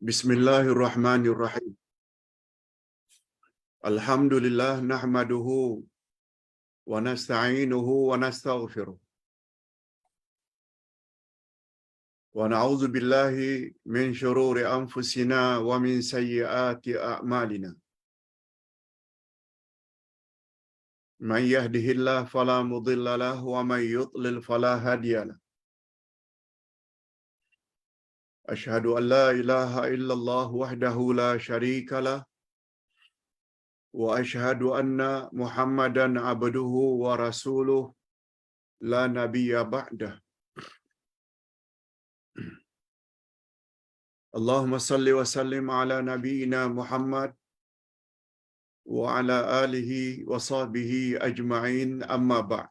Bismillahirrahmanirrahim. Alhamdulillah nahmaduhu wa nasta'inuhu wa nastaghfiruh. Wa na'udzu billahi min shururi anfusina wa min sayyiati a'malina. Man yahdihillahu fala mudilla lahu wa man yudlil fala hadiya lahu. Asyhadu an la ilaha illallah wahdahu la syarika lah wa asyhadu anna Muhammadan abduhu wa rasuluh la nabiyya ba'dah. Allahumma salli wa sallim ala nabiyyina Muhammad wa ala alihi wa sahbihi ajma'in, amma ba'd.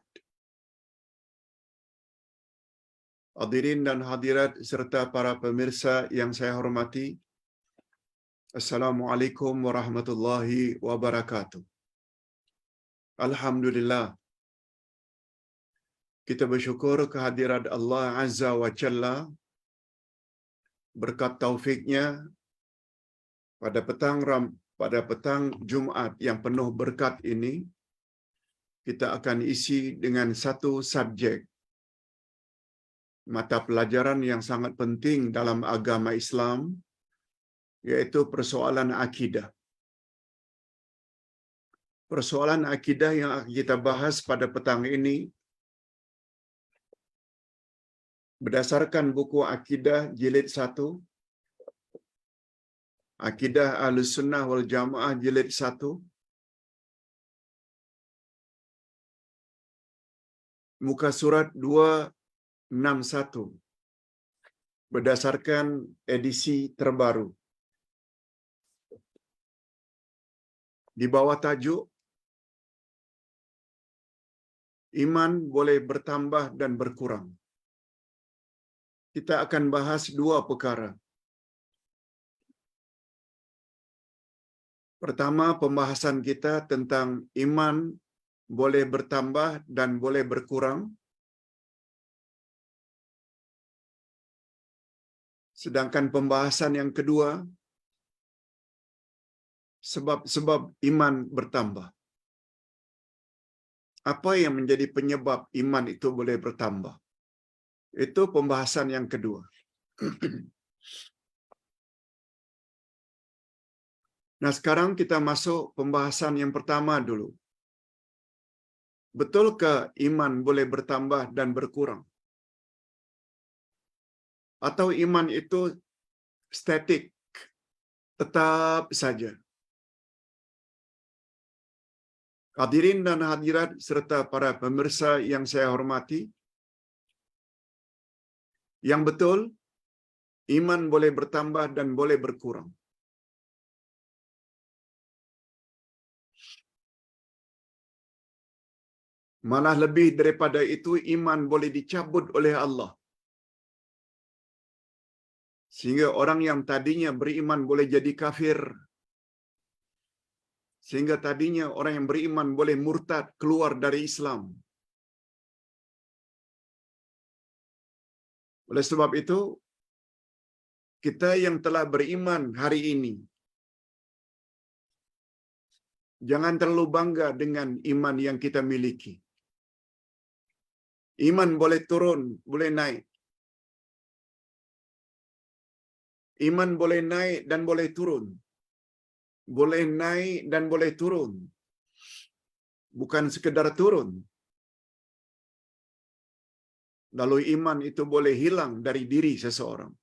Hadirin dan hadirat serta para pemirsa yang saya hormati, Assalamualaikum warahmatullahi wabarakatuh. Alhamdulillah, kita bersyukur kehadirat Allah Azza wa Jalla. Berkat taufiknya, pada petang Jumaat yang penuh berkat ini, kita akan isi dengan satu subjek mata pelajaran yang sangat penting dalam agama Islam, yaitu persoalan akidah. Persoalan akidah yang akan kita bahas pada petang ini berdasarkan buku Akidah Jilid 1, Akidah Ahlussunnah wal Jamaah Jilid 1, muka surat 261, berdasarkan edisi terbaru. Di bawah tajuk Iman boleh bertambah dan berkurang. Kita akan bahas dua perkara. Pertama, pembahasan kita tentang iman boleh bertambah dan boleh berkurang. Sedangkan pembahasan yang kedua, sebab-sebab iman bertambah. Apa yang menjadi penyebab iman itu boleh bertambah? Itu pembahasan yang kedua. Nah, sekarang kita masuk pembahasan yang pertama dulu. Betulkah iman boleh bertambah dan berkurang? Atau iman itu statik, tetap saja? Hadirin dan hadirat serta para pemirsa yang saya hormati, yang betul, iman boleh bertambah dan boleh berkurang. Malah lebih daripada itu, iman boleh dicabut oleh Allah. Sehingga orang yang tadinya beriman boleh jadi kafir. Sehingga tadinya orang yang beriman boleh murtad, keluar dari Islam. Oleh sebab itu, kita yang telah beriman hari ini, jangan terlalu bangga dengan iman yang kita miliki. Iman boleh turun, boleh naik. Iman boleh naik dan boleh turun. Boleh naik dan boleh turun. Bukan sekedar turun. Lalu iman itu boleh hilang dari diri seseorang.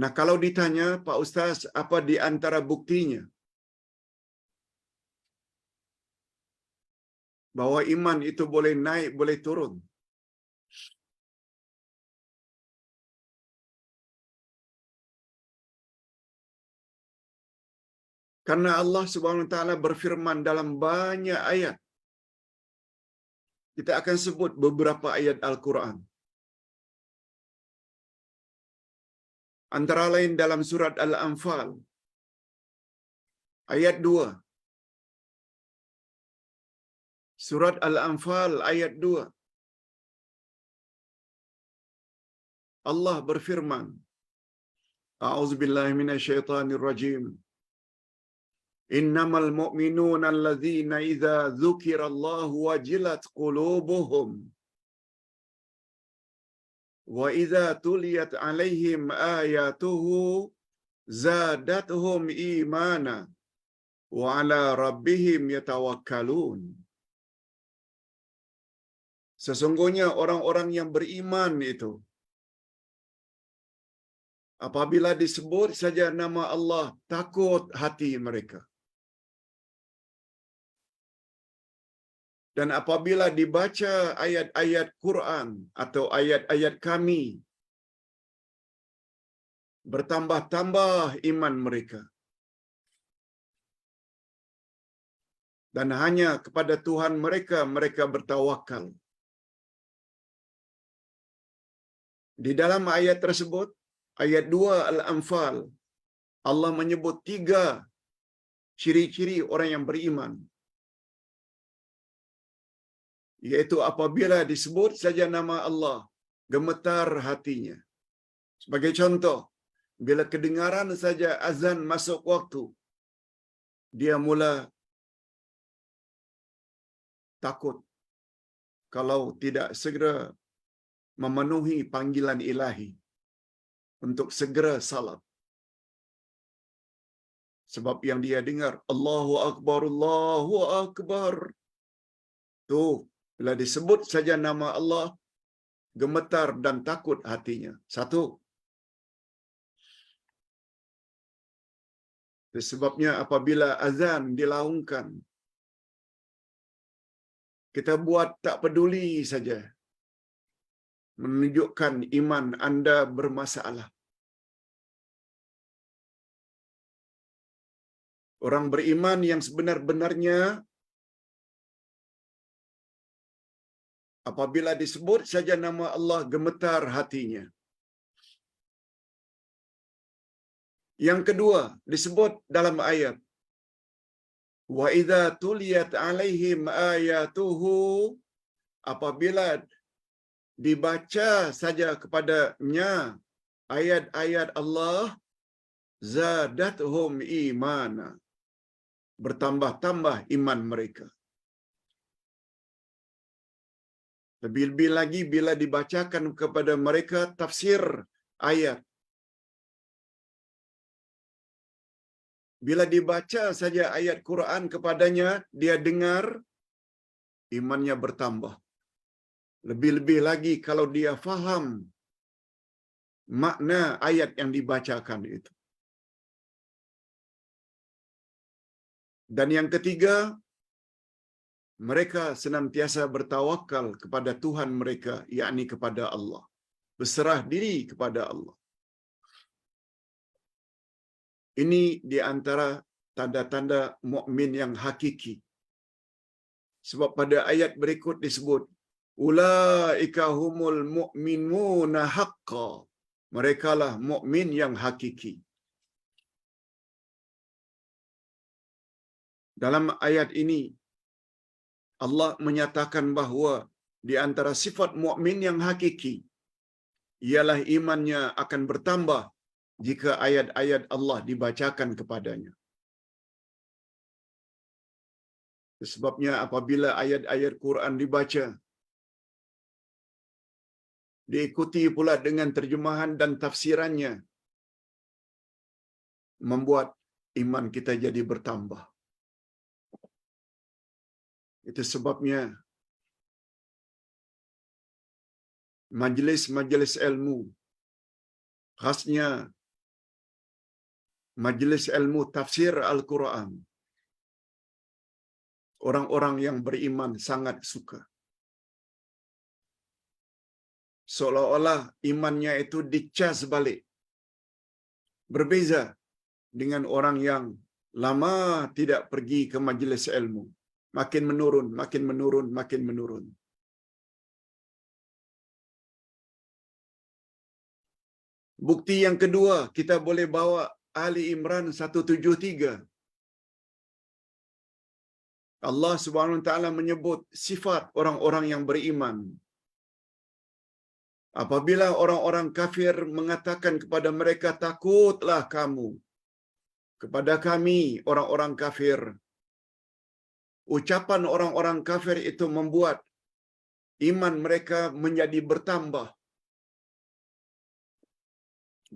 Nah, kalau ditanya, Pak Ustaz, apa di antara buktinya bahwa iman itu boleh naik, boleh turun? Karena Allah Subhanahu wa taala berfirman dalam banyak ayat. Kita akan sebut beberapa ayat Al-Quran. Antara lain dalam surat Al-Anfal ayat 2. Surat Al-Anfal ayat 2. Allah berfirman, A'udzubillahi minasyaitonir rajim. Innamal mu'minuna alladzina idza dzukirallahu wajilat qulubuhum wa idza tuliyat 'alaihim ayatuhu zadatuhum imana wa 'ala rabbihim yatawakkalun. Sesungguhnya orang-orang yang beriman itu, apabila disebut saja nama Allah, takut hati mereka. Dan apabila dibaca ayat-ayat Quran atau ayat-ayat kami, bertambah-tambah iman mereka. Dan hanya kepada Tuhan mereka bertawakal. Di dalam ayat tersebut, ayat 2 Al-Anfal, Allah menyebut 3 ciri-ciri orang yang beriman. Yaitu apabila disebut saja nama Allah, gemetar hatinya. Sebagai contoh, bila kedengaran saja azan masuk waktu, dia mula takut kalau tidak segera memenuhi panggilan ilahi untuk segera salat. Sebab yang dia dengar, Allahu Akbar, Allahu Akbar. Tuh, bila disebut saja nama Allah, gemetar dan takut hatinya. Satu. Sebabnya apabila azan dilaungkan, kita buat tak peduli saja, menunjukkan iman anda bermasalah. Orang beriman yang sebenar-benarnya, apabila disebut saja nama Allah, gemetar hatinya. Yang kedua, disebut dalam ayat, wa idza tuliyat 'alaihim ayatuhu, apabila dibaca saja kepadanya ayat-ayat Allah, zadatuhum imana, bertambah-tambah iman mereka. Lebih-lebih lagi bila dibacakan kepada mereka tafsir ayat. Bila dibaca saja ayat Quran kepadanya, dia dengar, imannya bertambah. Lebih-lebih lagi kalau dia faham makna ayat yang dibacakan itu. Dan yang ketiga, mereka senantiasa bertawakal kepada Tuhan mereka, yakni kepada Allah. Berserah diri kepada Allah. Ini di antara tanda-tanda mukmin yang hakiki. Sebab pada ayat berikut disebut, ulaika humul mu'minuna haqqan. Merekalah mukmin yang hakiki. Dalam ayat ini Allah menyatakan bahawa di antara sifat mukmin yang hakiki ialah imannya akan bertambah jika ayat-ayat Allah dibacakan kepadanya. Sebabnya apabila ayat-ayat Quran dibaca, diikuti pula dengan terjemahan dan tafsirannya, membuat iman kita jadi bertambah. Itu sebabnya majlis-majlis ilmu, khasnya majlis ilmu tafsir Al-Quran, orang-orang yang beriman sangat suka. Seolah-olah imannya itu dicas balik. Berbeza dengan orang yang lama tidak pergi ke majlis ilmu. Makin menurun, makin menurun, makin menurun. Bukti yang kedua, kita boleh bawa Ali Imran 173. Allah Subhanahu wa taala menyebut sifat orang-orang yang beriman. Apabila orang-orang kafir mengatakan kepada mereka, takutlah kamu kepada kami, orang-orang kafir. Ucapan orang-orang kafir itu membuat iman mereka menjadi bertambah.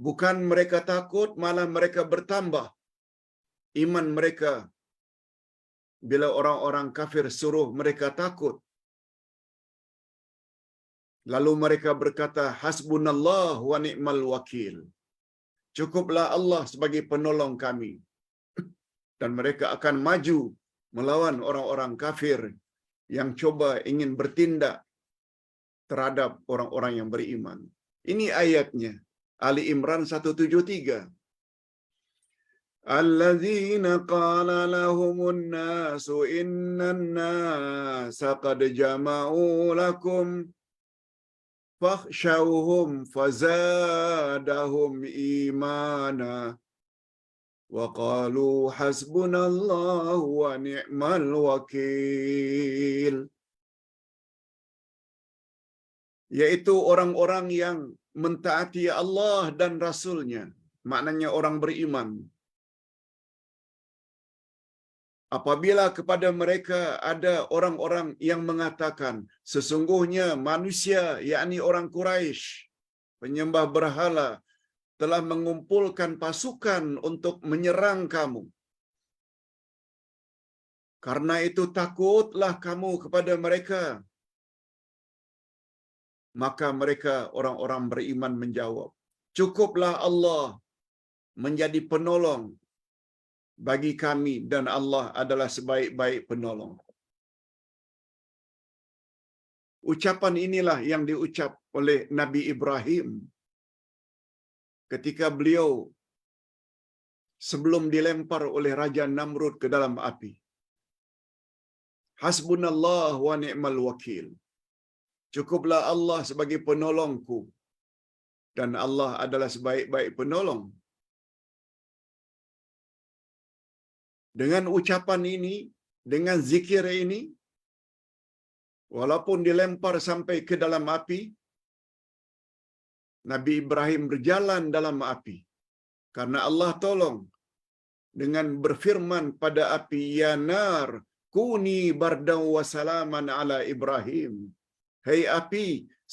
Bukan mereka takut, malah mereka bertambah iman mereka. Bila orang-orang kafir suruh mereka takut, lalu mereka berkata, hasbunallah wa ni'mal wakil. Cukuplah Allah sebagai penolong kami. Dan mereka akan maju melawan orang-orang kafir yang coba ingin bertindak terhadap orang-orang yang beriman. Ini ayatnya. Ali Imran 173. Alladzina qala lahumun nasu innan nasa qad jama'u lakum fakhshawhum fazadahum imana wa qalu hasbunallahu wa ni'mal wakil. Yaitu orang-orang yang mentaati Allah dan Rasulnya. Maknanya orang beriman. Apabila kepada mereka ada orang-orang yang mengatakan, sesungguhnya manusia, yakni orang Quraisy, penyembah berhala, telah mengumpulkan pasukan untuk menyerang kamu. Karena itu takutlah kamu kepada mereka. Maka mereka orang-orang beriman menjawab, cukuplah Allah menjadi penolong bagi kami dan Allah adalah sebaik-baik penolong. Ucapan inilah yang diucap oleh Nabi Ibrahim ketika beliau sebelum dilempar oleh Raja Namrud ke dalam api. Hasbunallah wa ni'mal wakil. Cukuplah Allah sebagai penolongku dan Allah adalah sebaik-baik penolong. Dengan ucapan ini, dengan zikir ini, walaupun dilempar sampai ke dalam api, Nabi Ibrahim berjalan dalam api. Karena Allah tolong dengan berfirman pada api, ya nar, kuni bardaw wa salaman ala Ibrahim. Hai api,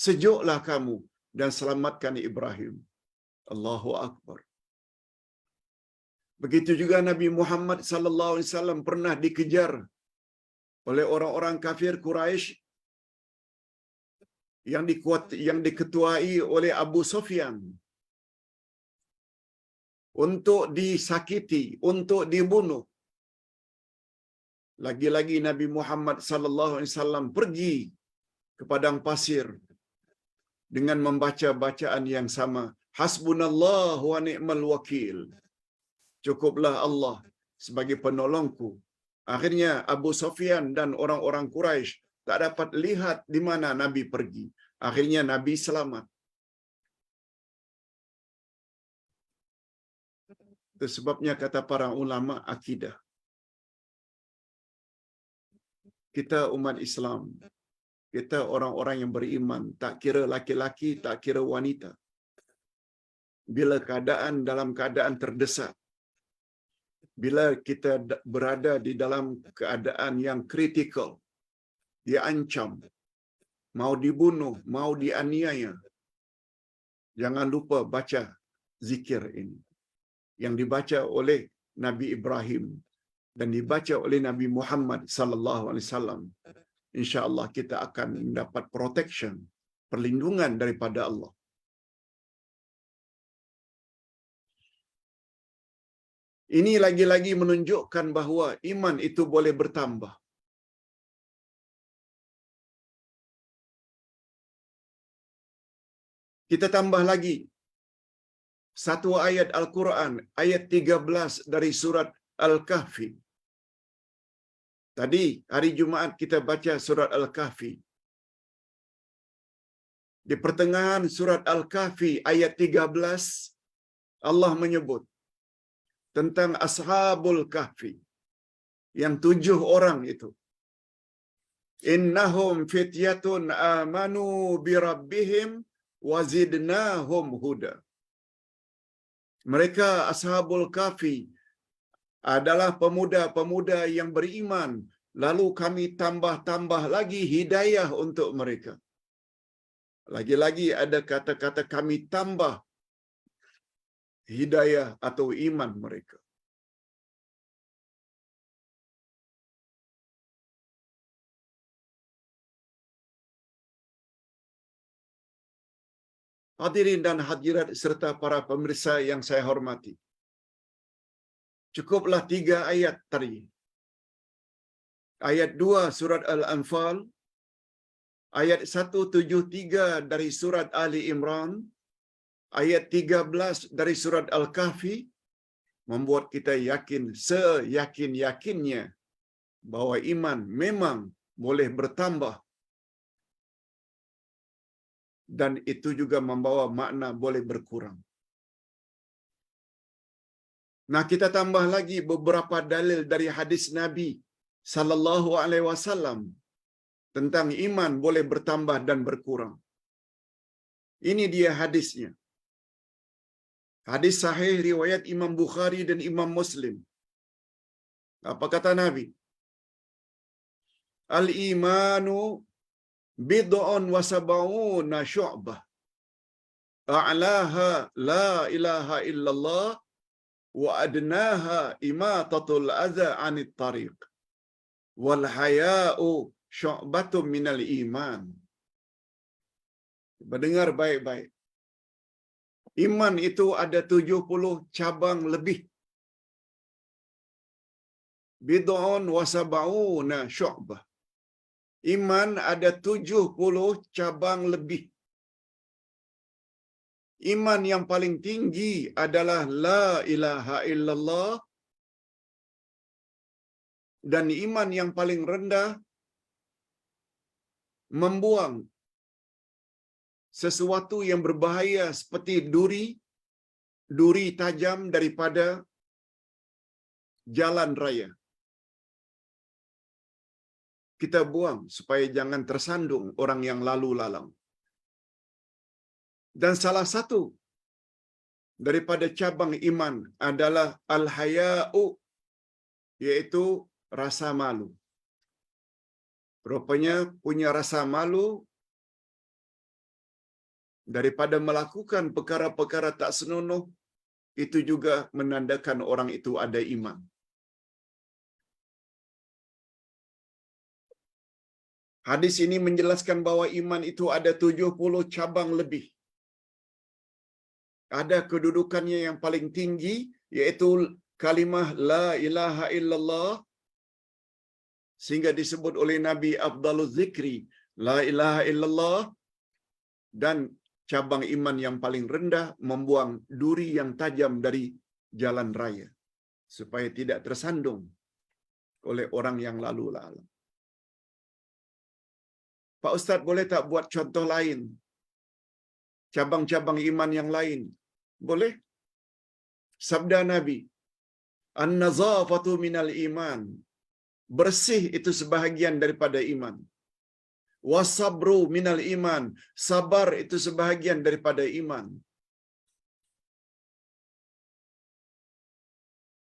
sejuklah kamu dan selamatkan Ibrahim. Allahu Akbar. Begitu juga Nabi Muhammad sallallahu alaihi wasallam pernah dikejar oleh orang-orang kafir Quraisy yang diketuai oleh Abu Sufyan untuk disakiti, untuk dibunuh. Lagi-lagi Nabi Muhammad sallallahu alaihi wasallam pergi ke padang pasir dengan membaca bacaan yang sama, hasbunallah wa ni'mal wakil. Cukuplah Allah sebagai penolongku. Akhirnya Abu Sufyan dan orang-orang Quraisy tak dapat lihat di mana Nabi pergi. Akhirnya Nabi selamat. Itu sebabnya kata para ulama akidah, kita umat Islam, kita orang-orang yang beriman, tak kira laki-laki, tak kira wanita, bila keadaan dalam keadaan terdesak, bila kita berada di dalam keadaan yang kritikal, diancam, mau dibunuh, mau dianiaya, jangan lupa baca zikir ini yang dibaca oleh Nabi Ibrahim dan dibaca oleh Nabi Muhammad sallallahu alaihi wasallam. Insya-Allah kita akan mendapat protection, perlindungan daripada Allah. Ini lagi-lagi menunjukkan bahawa iman itu boleh bertambah. Kita tambah lagi satu ayat Al-Quran, ayat 13 dari surat Al-Kahfi. Tadi hari Jumaat kita baca surat Al-Kahfi. Di pertengahan surat Al-Kahfi ayat 13, Allah menyebut tentang Ashabul Kahfi, yang 7 orang itu. Innahum fityatun amanu bi rabbihim wazidnahum huda. Mereka Ashabul Kahfi adalah pemuda-pemuda yang beriman, lalu kami tambah-tambah lagi hidayah untuk mereka. Lagi-lagi ada kata-kata kami tambah hidayah atau iman mereka. Hadirin dan hadirat serta para pemirsa yang saya hormati. Cukuplah 3 ayat tadi. Ayat 2 surat Al-Anfal, ayat 173 dari surat Ali Imran, ayat 13 dari surat Al-Kahfi membuat kita yakin seyakin-yakinnya bahwa iman memang boleh bertambah dan itu juga membawa makna boleh berkurang. Nah, kita tambah lagi beberapa dalil dari hadis Nabi sallallahu alaihi wasallam tentang iman boleh bertambah dan berkurang. Ini dia hadisnya. Hadis sahih riwayat Imam Bukhari dan Imam Muslim. Apa kata Nabi? Al-imanu bid'un wa sab'una syu'bah. A'laha la ilaha illallah wa adnaha imatatul adza 'anit tariq. Wal haya'u syu'batun minal iman. Mendengar baik-baik. Iman itu ada 70 cabang lebih. Bid'un wa sab'una syu'bah. Iman ada 70 cabang lebih. Iman yang paling tinggi adalah la ilaha illallah, dan iman yang paling rendah membuang sesuatu yang berbahaya seperti duri tajam daripada jalan raya. Kita buang supaya jangan tersandung orang yang lalu lalang. Dan salah satu daripada cabang iman adalah al-haya'u, yaitu rasa malu. Rupanya punya rasa malu daripada melakukan perkara-perkara tak senonoh, itu juga menandakan orang itu ada iman. Hadis ini menjelaskan bahwa iman itu ada 70 cabang lebih. Ada kedudukannya yang paling tinggi, yaitu kalimah la ilaha illallah, sehingga disebut oleh Nabi afdaluz zikri la ilaha illallah. Dan cabang iman yang paling rendah membuang duri yang tajam dari jalan raya supaya tidak tersandung oleh orang yang lalu lalang. Pak Ustaz, boleh tak buat contoh lain? Cabang-cabang iman yang lain? Boleh. Sabda Nabi, an-nazafatu minal iman. Bersih itu sebahagian daripada iman. Wasabru minal iman. Sabar itu sebahagian daripada iman.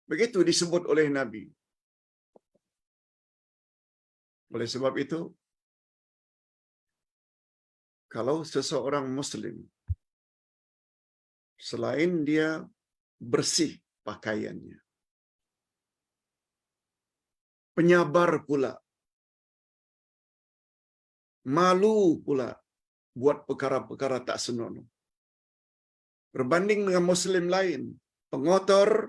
Begitu disebut oleh Nabi. Oleh sebab itu, kalau seseorang Muslim, selain dia bersih pakaiannya, penyabar pula, malu pula buat perkara-perkara tak senonoh. Berbanding dengan Muslim lain, pengotor,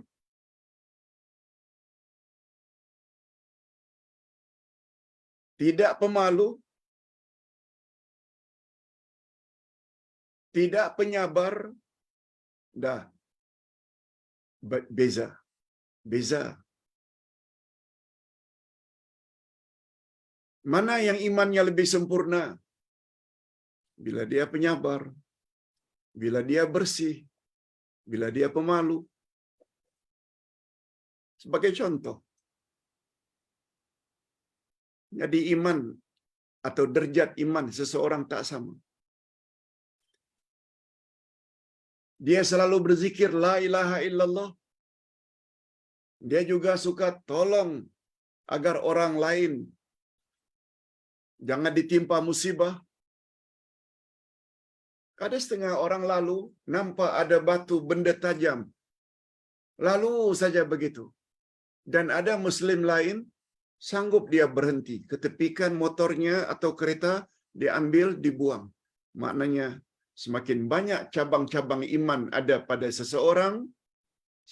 tidak pemalu, tidak penyabar, dah beza. Beza. Mana yang imannya lebih sempurna? Bila dia penyabar, bila dia bersih, bila dia pemalu. Sebagai contoh, jadi iman atau derajat iman seseorang tak sama. Dia selalu berzikir la ilaha illallah. Dia juga suka tolong agar orang lain jangan ditimpa musibah. Ada setengah orang lalu nampak ada batu benda tajam. Lalu saja begitu. Dan ada muslim lain sanggup dia berhenti, ketepikan motornya atau kereta, diambil, dibuang. Maknanya semakin banyak cabang-cabang iman ada pada seseorang,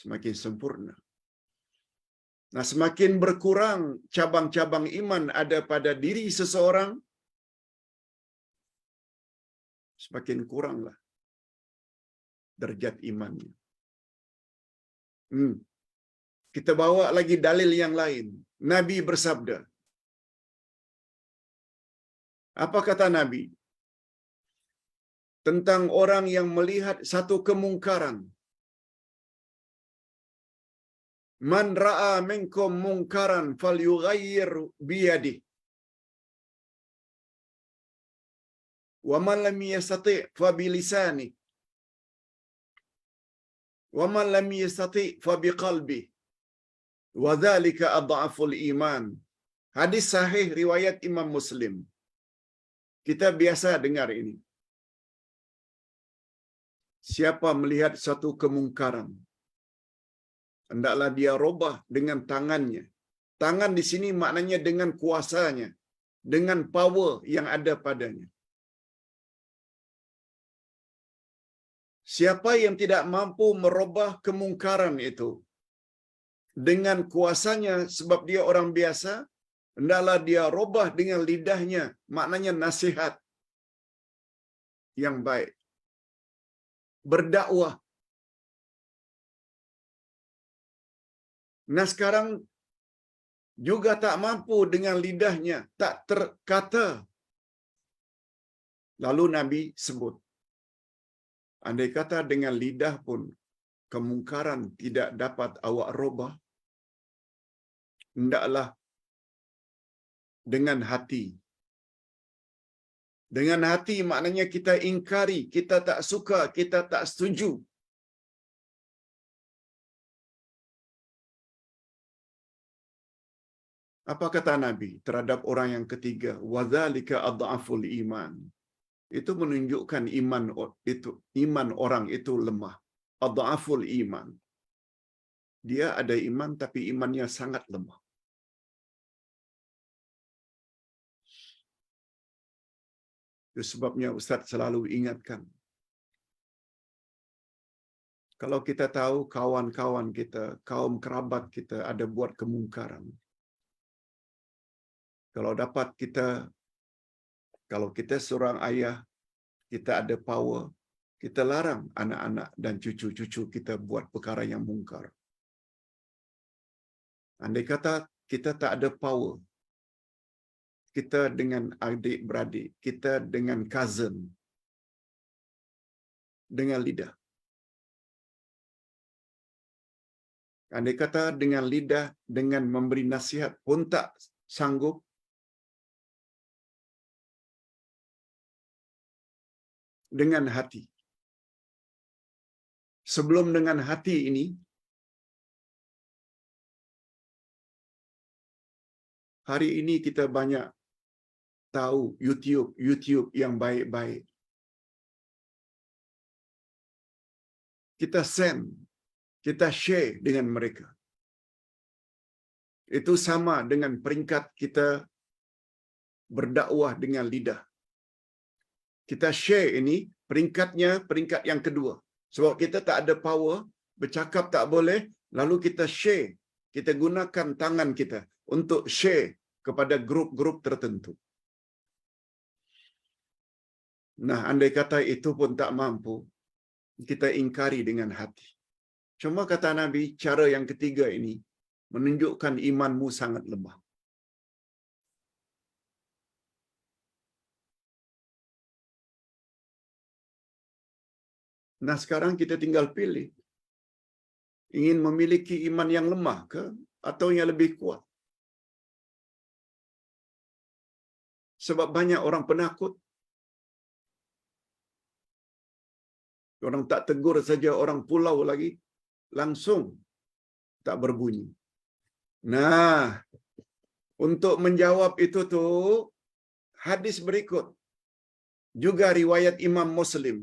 semakin sempurna. Nah, semakin berkurang cabang-cabang iman ada pada diri seseorang, semakin kuranglah derajat imannya. Kita bawa lagi dalil yang lain. Nabi bersabda. Apa kata Nabi? Tentang orang yang melihat satu kemungkaran. Man ra'a minkum mungkaran falyughayyir biyadihi. Wa man lam yastati' fa bilisanihi. Wa man lam yastati' fa biqalbihi. Wa dzalika adhaful iman. Hadis sahih riwayat Imam Muslim. Kita biasa dengar ini. Siapa melihat satu kemungkaran, hendaklah dia robah dengan tangannya. Tangan di sini maknanya dengan kuasanya, dengan power yang ada padanya. Siapa yang tidak mampu merubah kemungkaran itu dengan kuasanya sebab dia orang biasa, hendaklah dia robah dengan lidahnya, maknanya nasihat yang baik. Berdakwah. Nah sekarang juga tak mampu dengan lidahnya, tak terkata. Lalu Nabi sebut, andai kata dengan lidah pun kemungkaran tidak dapat awak robah, hendaklah dengan hati. Dengan hati maknanya kita ingkari, kita tak suka, kita tak setuju. Apa kata Nabi terhadap orang yang ketiga? Wadzalika adhaful iman. Itu menunjukkan iman orang itu lemah. Adhaful iman. Dia ada iman tapi imannya sangat lemah. Itu sebabnya Ustaz selalu ingatkan. Kalau kita tahu kawan-kawan kita, kaum kerabat kita ada buat kemungkaran. Kalau kita seorang ayah, kita ada power, kita larang anak-anak dan cucu-cucu kita buat perkara yang mungkar. Andai kata kita tak ada power, kita dengan adik-beradik, kita dengan cousin, dengan lidah. Andai kata dengan lidah, dengan memberi nasihat pun tak sanggup, dengan hati. Sebelum dengan hati ini, hari ini kita banyak tahu YouTube yang baik-baik. Kita send, kita share dengan mereka. Itu sama dengan peringkat kita berdakwah dengan lidah. Kita share ini peringkatnya peringkat yang kedua. Sebab kita tak ada power, bercakap tak boleh, lalu kita share. Kita gunakan tangan kita untuk share kepada grup-grup tertentu. Nah, andai kata itu pun tak mampu, kita ingkari dengan hati. Cuma kata Nabi, cara yang ketiga ini menunjukkan imanmu sangat lemah. Nah, sekarang kita tinggal pilih. Ingin memiliki iman yang lemah ke atau yang lebih kuat? Sebab banyak orang penakut. Orang tak tegur saja orang pulau lagi, langsung tak berbunyi. Nah, untuk menjawab itu tuh, hadis berikut juga riwayat Imam Muslim.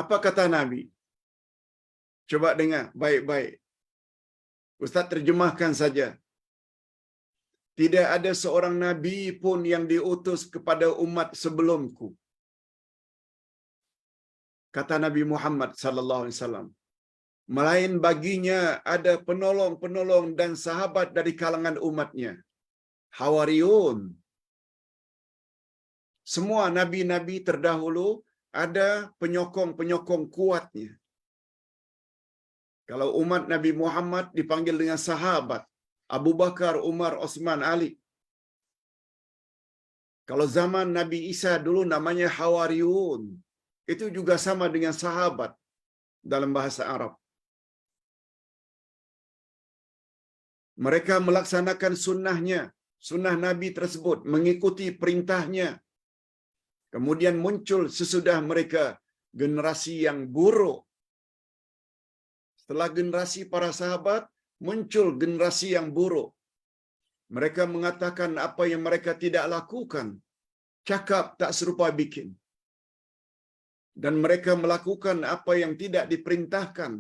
Apa kata Nabi? Coba dengar baik-baik. Ustaz terjemahkan saja. Tidak ada seorang nabi pun yang diutus kepada umat sebelumku. Kata Nabi Muhammad sallallahu alaihi wasallam. Melain baginya ada penolong-penolong dan sahabat dari kalangan umatnya. Hawariyun. Semua nabi-nabi terdahulu ada penyokong-penyokong kuatnya. Kalau umat Nabi Muhammad dipanggil dengan sahabat, Abu Bakar, Umar, Osman, Ali. Kalau zaman Nabi Isa dulu namanya Hawariyun. Itu juga sama dengan sahabat dalam bahasa Arab. Mereka melaksanakan sunnahnya, sunnah Nabi tersebut, mengikuti perintahnya. Kemudian muncul sesudah mereka generasi yang buruk. Setelah generasi para sahabat, muncul generasi yang buruk. Mereka mengatakan apa yang mereka tidak lakukan. Cakap tak serupa bikin. Dan mereka melakukan apa yang tidak diperintahkan.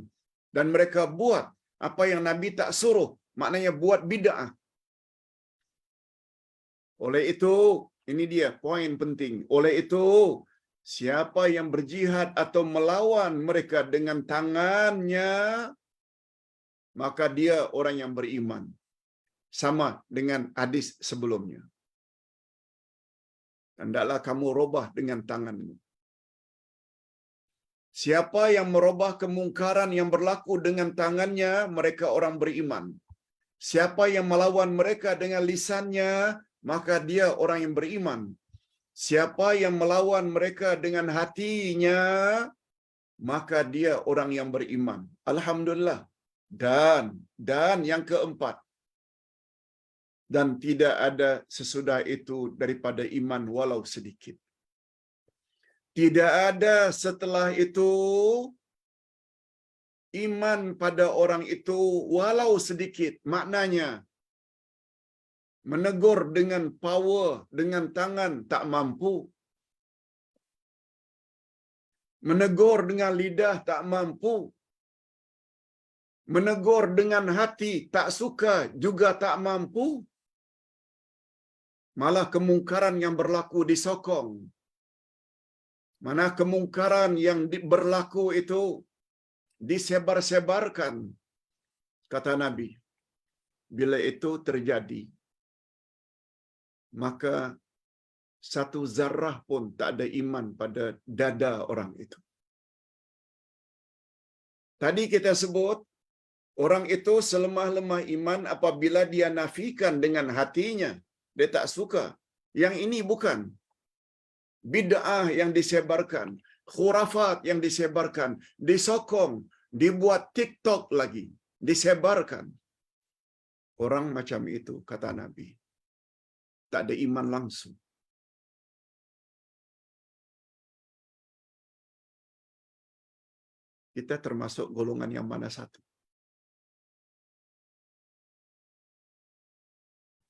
Dan mereka buat apa yang Nabi tak suruh. Maknanya buat bid'ah. Oleh itu, ini dia poin penting. Oleh itu, siapa yang berjihad atau melawan mereka dengan tangannya, maka dia orang yang beriman. Sama dengan hadis sebelumnya. Hendaklah kamu robah dengan tanganmu. Siapa yang merubah kemungkaran yang berlaku dengan tangannya, mereka orang beriman. Siapa yang melawan mereka dengan lisannya, maka dia orang yang beriman. Siapa yang melawan mereka dengan hatinya, maka dia orang yang beriman. Alhamdulillah. Dan yang keempat, dan tidak ada sesudah itu daripada iman walau sedikit. Tidak ada setelah itu iman pada orang itu walau sedikit. Maknanya, menegur dengan power, dengan tangan tak mampu. Menegur dengan lidah tak mampu. Menegur dengan hati tak suka juga tak mampu. Malah kemungkaran yang berlaku disokong. Mana kemungkaran yang berlaku itu disebar-sebarkan. Kata Nabi, bila itu terjadi, maka satu zarah pun tak ada iman pada dada orang itu. Tadi kita sebut, orang itu selemah-lemah iman apabila dia nafikan dengan hatinya. Dia tak suka. Yang ini bukan. Bid'ah yang disebarkan. Khurafat yang disebarkan. Disokong. Dibuat TikTok lagi. Disebarkan. Orang macam itu, kata Nabi, tak ada iman langsung. Kita termasuk golongan yang mana satu?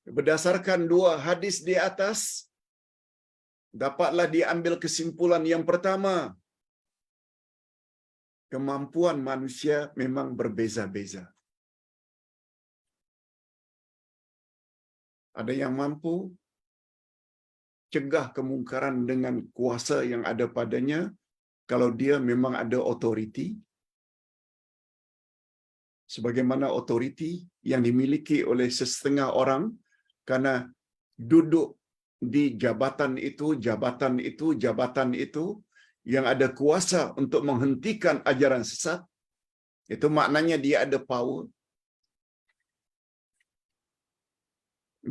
Berdasarkan dua hadis di atas, dapatlah diambil kesimpulan yang pertama. Kemampuan manusia memang berbeza-beza. Ada yang mampu cegah kemungkaran dengan kuasa yang ada padanya, kalau dia memang ada otoriti, sebagaimana otoriti yang dimiliki oleh setengah orang, karena duduk di jabatan itu, yang ada kuasa untuk menghentikan ajaran sesat, itu maknanya dia ada power.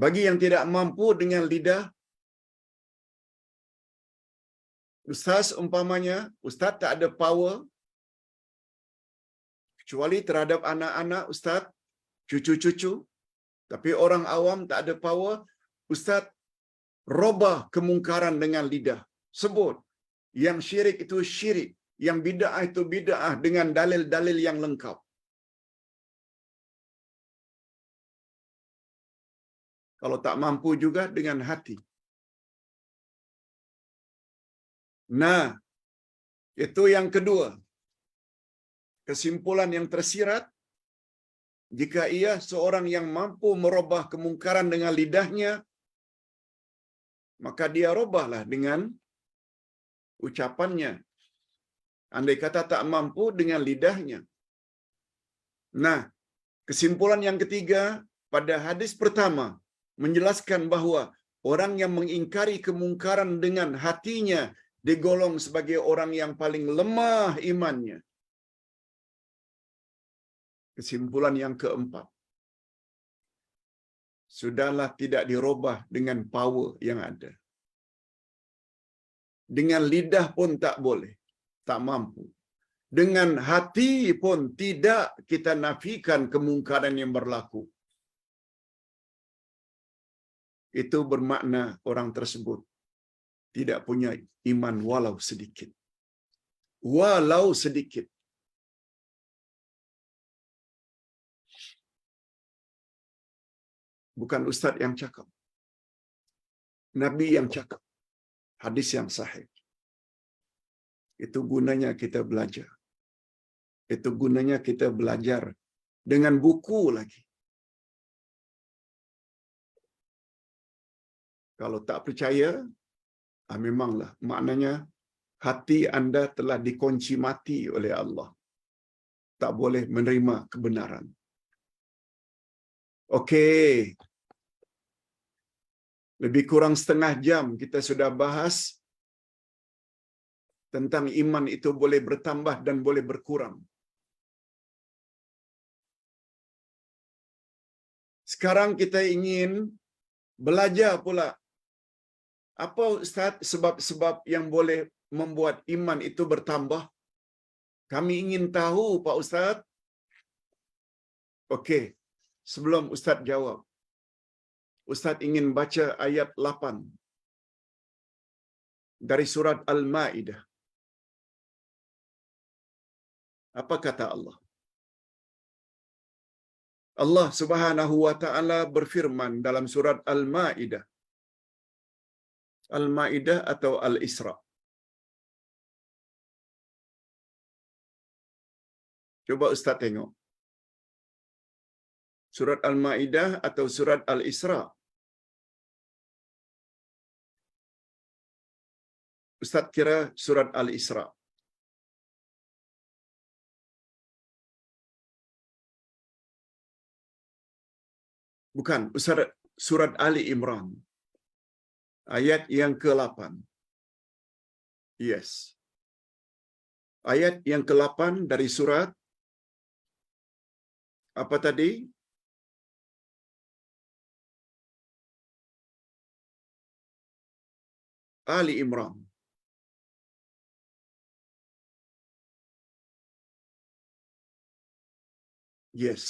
Bagi yang tidak mampu dengan lidah, ustaz umpamanya, ustaz tak ada power, kecuali terhadap anak-anak ustaz, cucu-cucu, Tapi orang awam tak ada power, Ustaz robah kemungkaran dengan lidah. Sebut yang syirik itu syirik, yang bid'ah itu bid'ah dengan dalil-dalil yang lengkap. Kalau tak mampu juga dengan hati. Nah, itu yang kedua. Kesimpulan yang tersirat, jika ia seorang yang mampu merubah kemungkaran dengan lidahnya, maka dia robahlah dengan ucapannya. Andai kata tak mampu dengan lidahnya. Nah, kesimpulan yang ketiga, pada hadis pertama, menjelaskan bahawa orang yang mengingkari kemungkaran dengan hatinya digolong sebagai orang yang paling lemah imannya. Kesimpulan yang keempat, sudahlah tidak dirubah dengan power yang ada. Dengan lidah pun tak boleh, tak mampu. Dengan hati pun tidak kita nafikan kemungkaran yang berlaku. Itu bermakna orang tersebut tidak punya iman walau sedikit. Walau sedikit. Bukan ustaz yang cakap. Nabi yang cakap. Hadis yang sahih. Itu gunanya kita belajar. Itu gunanya kita belajar dengan buku lagi. Kalau tak percaya, memanglah maknanya hati anda telah dikunci mati oleh Allah. Tak boleh menerima kebenaran. Okey. Lebih kurang setengah jam kita sudah bahas tentang iman itu boleh bertambah dan boleh berkurang. Sekarang kita ingin belajar pula, apa Ustaz sebab-sebab yang boleh membuat iman itu bertambah? Kami ingin tahu, Pak Ustaz. Okey, sebelum Ustaz jawab, Ustaz ingin baca ayat 8 dari surat Al-Ma'idah. Apa kata Allah? Allah Subhanahu wa taala berfirman dalam surat Al-Maidah. Al-Maidah atau Al-Isra. Coba Ustaz tengok. Surat Al-Maidah atau surat Al-Isra. Ustaz kira surat Al-Isra. Bukan, surat Ali Imran. Ayat yang ke-8. Yes. Ayat yang ke-8 dari surat apa tadi? Ali Imran. Yes.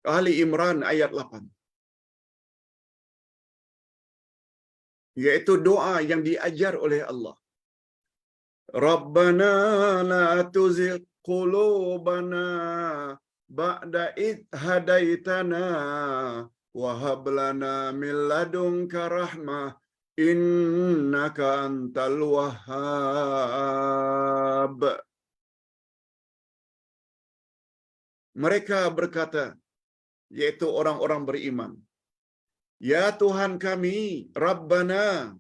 Ali Imran ayat 8. Yaitu doa yang diajar oleh Allah. Rabbana la tuzigh qulubana ba'da id hadaitana wa hab lana min ladunka rahmah innaka antal wahhab. Mereka berkata, yaitu orang-orang beriman, ya Tuhan kami, Rabbana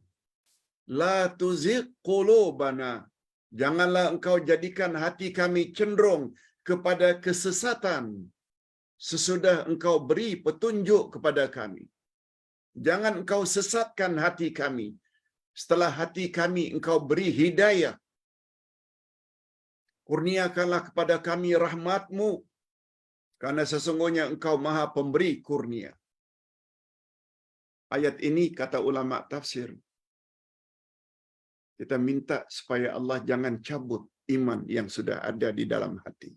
la tuzigh qulubana, janganlah engkau jadikan hati kami cenderung kepada kesesatan sesudah engkau beri petunjuk kepada kami. Jangan engkau sesatkan hati kami setelah hati kami engkau beri hidayah. Kurniakanlah kepada kami rahmat-Mu, karena sesungguhnya engkau maha pemberi kurnia. Ayat ini kata ulama tafsir, kita minta supaya Allah jangan cabut iman yang sudah ada di dalam hati.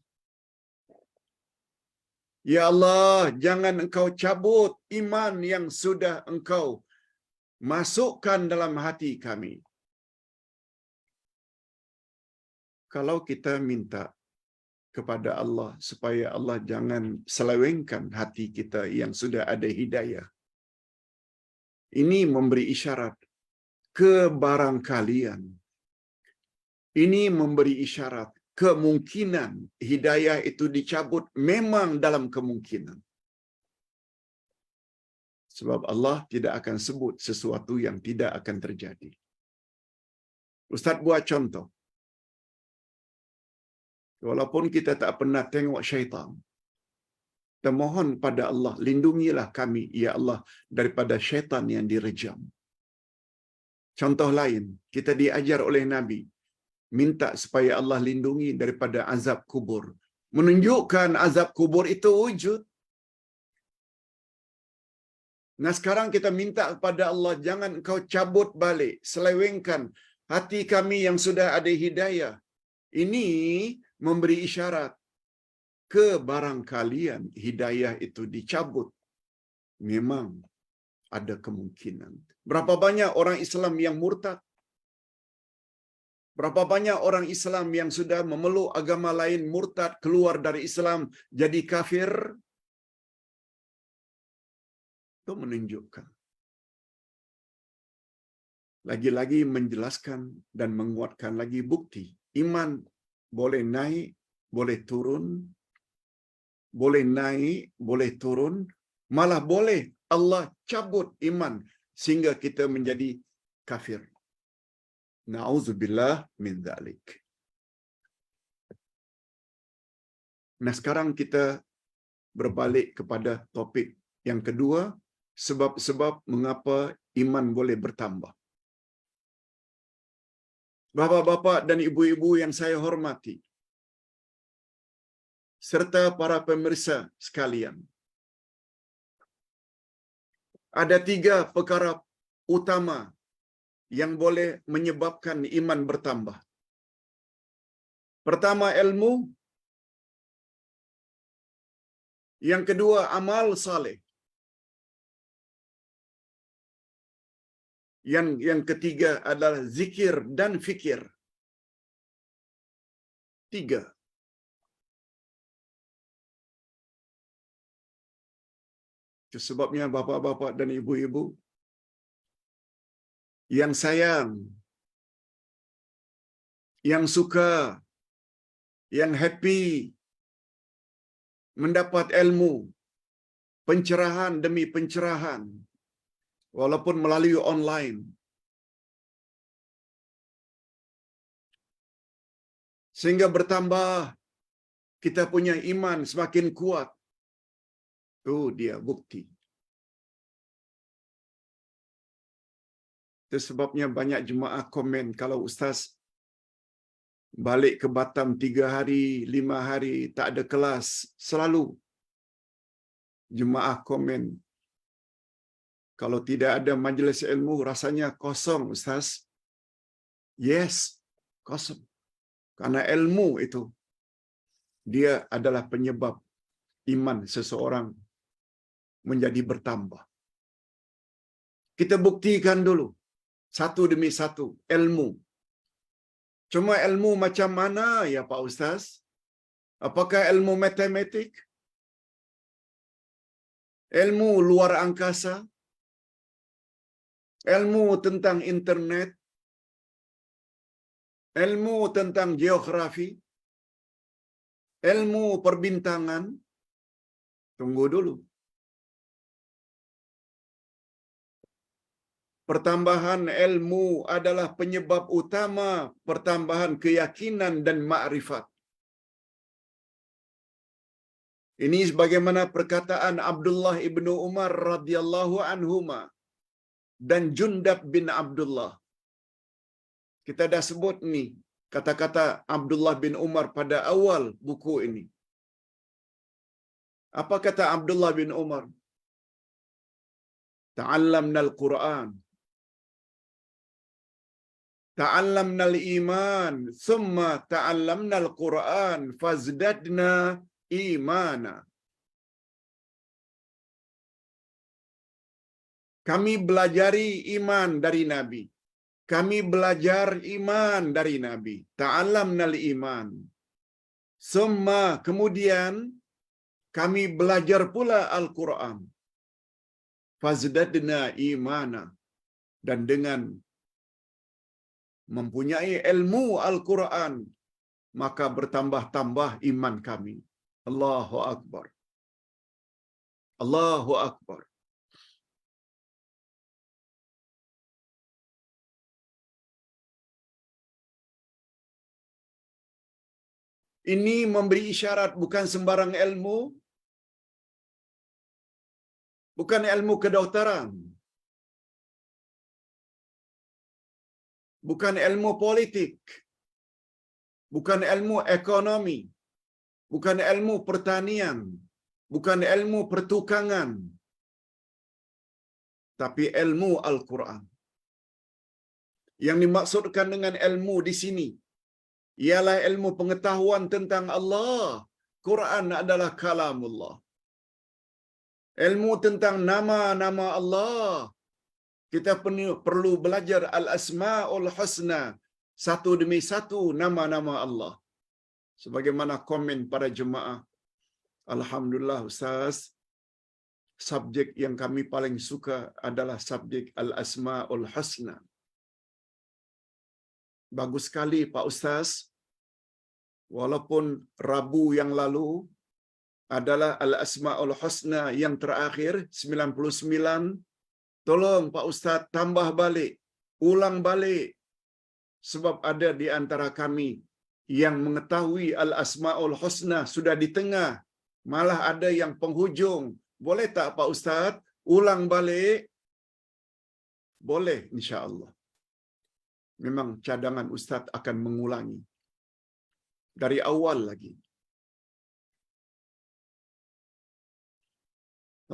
Ya Allah, jangan Engkau cabut iman yang sudah Engkau masukkan dalam hati kami. Kalau kita minta kepada Allah supaya Allah jangan selewengkan hati kita yang sudah ada hidayah, ini memberi isyarat kebarangkalian. Ini memberi isyarat kemungkinan hidayah itu dicabut memang dalam kemungkinan. Sebab Allah tidak akan sebut sesuatu yang tidak akan terjadi. Ustaz buat contoh. Walaupun kita tak pernah tengok syaitan, kita mohon pada Allah, lindungilah kami, ya Allah, daripada syaitan yang direjam. Contoh lain, kita diajar oleh Nabi, minta supaya Allah lindungi daripada azab kubur. Menunjukkan azab kubur itu wujud. Nah sekarang kita minta kepada Allah, jangan Engkau cabut balik, selewengkan hati kami yang sudah ada hidayah. Ini memberi isyarat kebarangkalian hidayah itu dicabut. Memang ada kemungkinan. Berapa banyak orang Islam yang murtad? Berapa banyak orang Islam yang sudah memeluk agama lain, murtad, keluar dari Islam, jadi kafir? Itu menunjukkan. Lagi-lagi menjelaskan dan menguatkan lagi bukti. Iman boleh naik, boleh turun. Boleh naik, boleh turun. Malah boleh Allah cabut iman sehingga kita menjadi kafir. Na'udzubillah min dzalik. Nah sekarang kita berbalik kepada topik yang kedua, sebab-sebab mengapa iman boleh bertambah. Bapa-bapa dan ibu-ibu yang saya hormati, serta para pemirsa sekalian, ada 3 perkara utama yang boleh menyebabkan iman bertambah. Pertama, ilmu. Yang kedua, amal saleh. Yang ketiga adalah zikir dan fikir. 3. Itu sebabnya bapa-bapa dan ibu-ibu yang sayang, yang suka, yang happy mendapat ilmu, pencerahan demi pencerahan, walaupun melalui online. Sehingga bertambah kita punya iman semakin kuat. Itu dia bukti. Itu sebabnya banyak jemaah komen, kalau Ustaz balik ke Batam 3 hari, 5 hari, tak ada kelas, selalu jemaah komen, kalau tidak ada majlis ilmu, rasanya kosong, Ustaz. Yes, kosong. Karena ilmu itu, dia adalah penyebab iman seseorang menjadi bertambah. Kita buktikan dulu, satu demi satu, ilmu. Cuma ilmu macam mana ya Pak Ustaz? Apakah ilmu matematik? Ilmu luar angkasa? Ilmu tentang internet? Ilmu tentang geografi? Ilmu perbintangan? Tunggu dulu. Pertambahan ilmu adalah penyebab utama pertambahan keyakinan dan makrifat. Ini sebagaimana perkataan Abdullah ibnu Umar radhiyallahu anhuma dan Jundab bin Abdullah. Kita dah sebut ni kata-kata Abdullah bin Umar pada awal buku ini. Apa kata Abdullah bin Umar? Ta'allamna al-Quran, ta'allamna al-iman, thumma ta'allamna al-Quran, fazdadna imana. Kami belajari iman dari Nabi. Kami belajar iman dari Nabi. Ta'allamnal iman. Summa kemudian kami belajar pula Al-Quran. Fazdadna imana. Dan dengan mempunyai ilmu Al-Quran, maka bertambah-tambah iman kami. Allahu Akbar. Allahu Akbar. Ini memberi isyarat bukan sembarang ilmu, bukan ilmu kedokteran, bukan ilmu politik, bukan ilmu ekonomi, bukan ilmu pertanian, bukan ilmu pertukangan, tapi ilmu Al-Quran. Yang dimaksudkan dengan ilmu di sini ialah ilmu pengetahuan tentang Allah. Quran adalah kalamullah. Ilmu tentang nama-nama Allah. Kita perlu belajar Al-Asma'ul Husna, satu demi satu nama-nama Allah. Sebagaimana komen para jemaah, alhamdulillah Ustaz, subjek yang kami paling suka adalah subjek Al-Asma'ul Husna. Bagus sekali Pak Ustaz. Walaupun Rabu yang lalu adalah Al-Asma'ul Husna yang terakhir 99, tolong Pak Ustaz tambah balik, ulang balik. Sebab ada di antara kami yang mengetahui Al-Asma'ul Husna sudah di tengah, malah ada yang penghujung. Boleh tak Pak Ustaz ulang balik? Boleh insya-Allah. Memang cadangan Ustaz akan mengulangi dari awal lagi.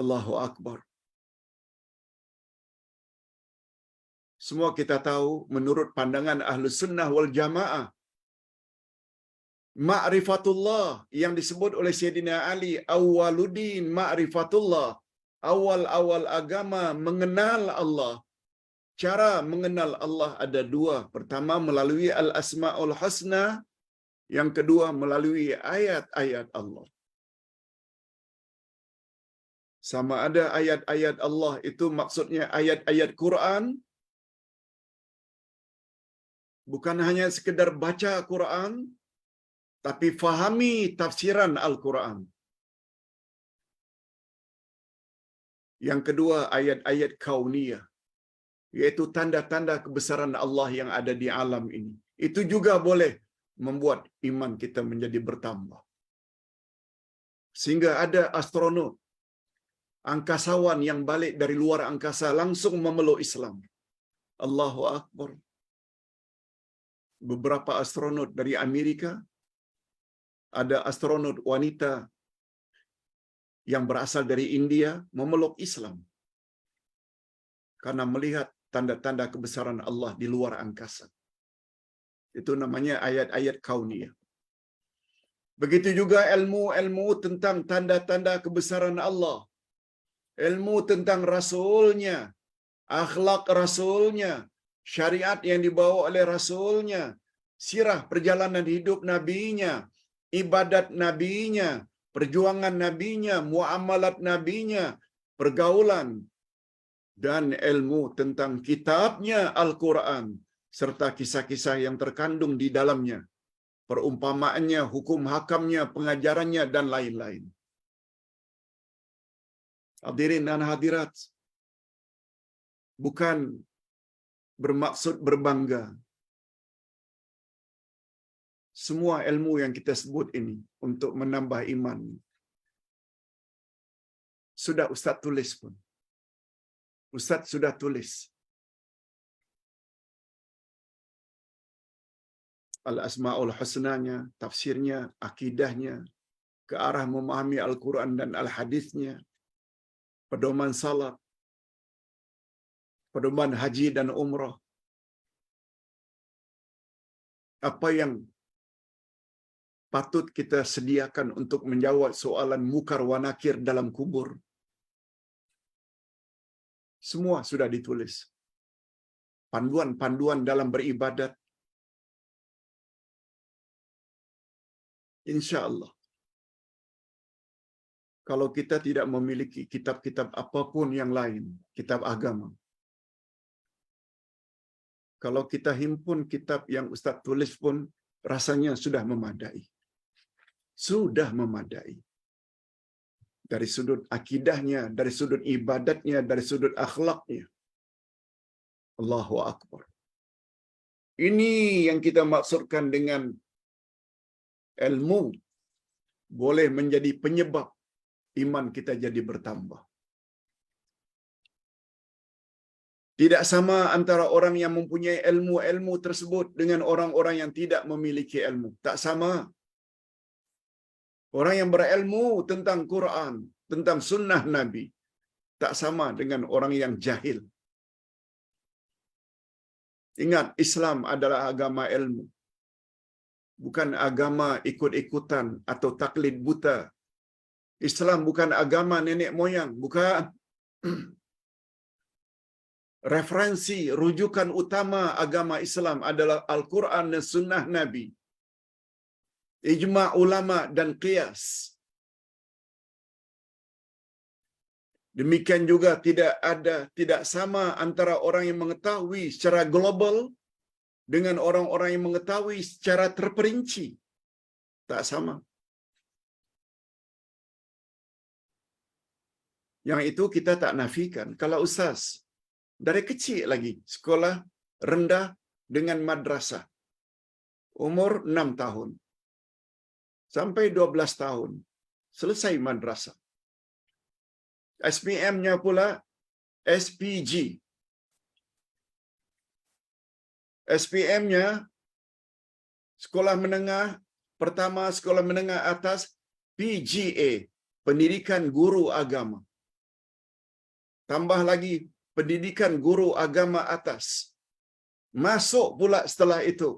Allahu Akbar. Semua kita tahu menurut pandangan Ahlus Sunnah wal Jamaah, ma'rifatullah yang disebut oleh Sayyidina Ali, awwaluddin ma'rifatullah. Awal-awal agama mengenal Allah. Cara mengenal Allah ada dua. Pertama melalui Al-Asma'ul Husna, yang kedua melalui ayat-ayat Allah. Sama ada ayat-ayat Allah itu maksudnya ayat-ayat Quran, bukan hanya sekedar baca Quran, tapi fahami tafsiran Al-Quran. Yang kedua ayat-ayat kauniyah, yaitu tanda-tanda kebesaran Allah yang ada di alam ini. Itu juga boleh membuat iman kita menjadi bertambah. Sehingga ada astronot, angkasawan yang balik dari luar angkasa langsung memeluk Islam. Allahu Akbar. Beberapa astronot dari Amerika, ada astronot wanita yang berasal dari India memeluk Islam karena melihat tanda-tanda kebesaran Allah di luar angkasa. Itu namanya ayat-ayat kauniyah. Begitu juga ilmu-ilmu tentang tanda-tanda kebesaran Allah. Ilmu tentang Rasulnya, akhlak Rasulnya, syariat yang dibawa oleh Rasulnya, sirah perjalanan hidup Nabinya, ibadat Nabinya, perjuangan Nabinya, muamalat Nabinya, pergaulan, dan ilmu tentang kitabnya Al-Quran, serta kisah-kisah yang terkandung di dalamnya, perumpamaannya, hukum hakamnya, pengajarannya, dan lain-lain. Hadirin dan hadirat, bukan bermaksud berbangga. Semua ilmu yang kita sebut ini untuk menambah iman, sudah Ustaz tulis pun. Ustaz sudah tulis. Al-Asma'ul Husnanya, tafsirnya, akidahnya, ke arah memahami Al-Quran dan Al-Hadisnya, pedoman salat, pedoman haji dan umrah. Apa yang patut kita sediakan untuk menjawab soalan mukar wa nakir dalam kubur. semua sudah ditulis. Panduan-panduan dalam beribadat. Insya Allah. Kalau kita tidak memiliki kitab-kitab apapun yang lain, kitab agama. Kalau kita himpun kitab yang Ustaz tulis pun, rasanya sudah memadai. Sudah memadai. Dari sudut akidahnya, dari sudut ibadatnya, dari sudut akhlaknya. Allahu Akbar. Ini yang kita maksudkan dengan ilmu boleh menjadi penyebab iman kita jadi bertambah. Tidak sama antara orang yang mempunyai ilmu-ilmu tersebut dengan orang-orang yang tidak memiliki ilmu. Tak sama. Orang yang berilmu tentang Quran, tentang sunnah Nabi, tak sama dengan orang yang jahil. Ingat, Islam adalah agama ilmu. Bukan agama ikut-ikutan atau taklid buta. Islam bukan agama nenek moyang, bukan. Referensi, rujukan utama agama Islam adalah Al-Quran dan Sunnah Nabi. Ijma' ulama dan qiyas. Demikian juga tidak sama antara orang yang mengetahui secara global dengan orang-orang yang mengetahui secara terperinci. Tak sama. Yang itu kita tak nafikan. Kalau ustaz dari kecil lagi sekolah rendah dengan madrasah, umur 6 tahun sampai 12 tahun selesai madrasah. SPM-nya pula SPG. SPM-nya sekolah menengah pertama, sekolah menengah atas, PGA, pendidikan guru agama. Tambah lagi pendidikan guru agama atas. Masuk pula setelah itu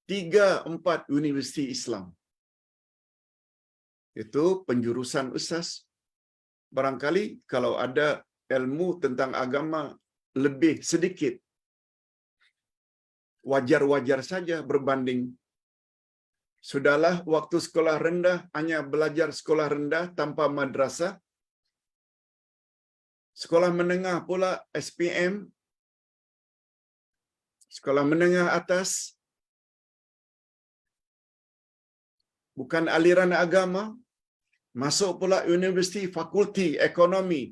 3-4 universiti Islam. Itu penjurusan ustaz. Barangkali kalau ada ilmu tentang agama lebih sedikit, wajar-wajar saja berbanding. Sudahlah waktu sekolah rendah hanya belajar sekolah rendah tanpa madrasah. Sekolah menengah pula SPM. Sekolah menengah atas bukan aliran agama. Masuk pula universiti, fakulti ekonomi,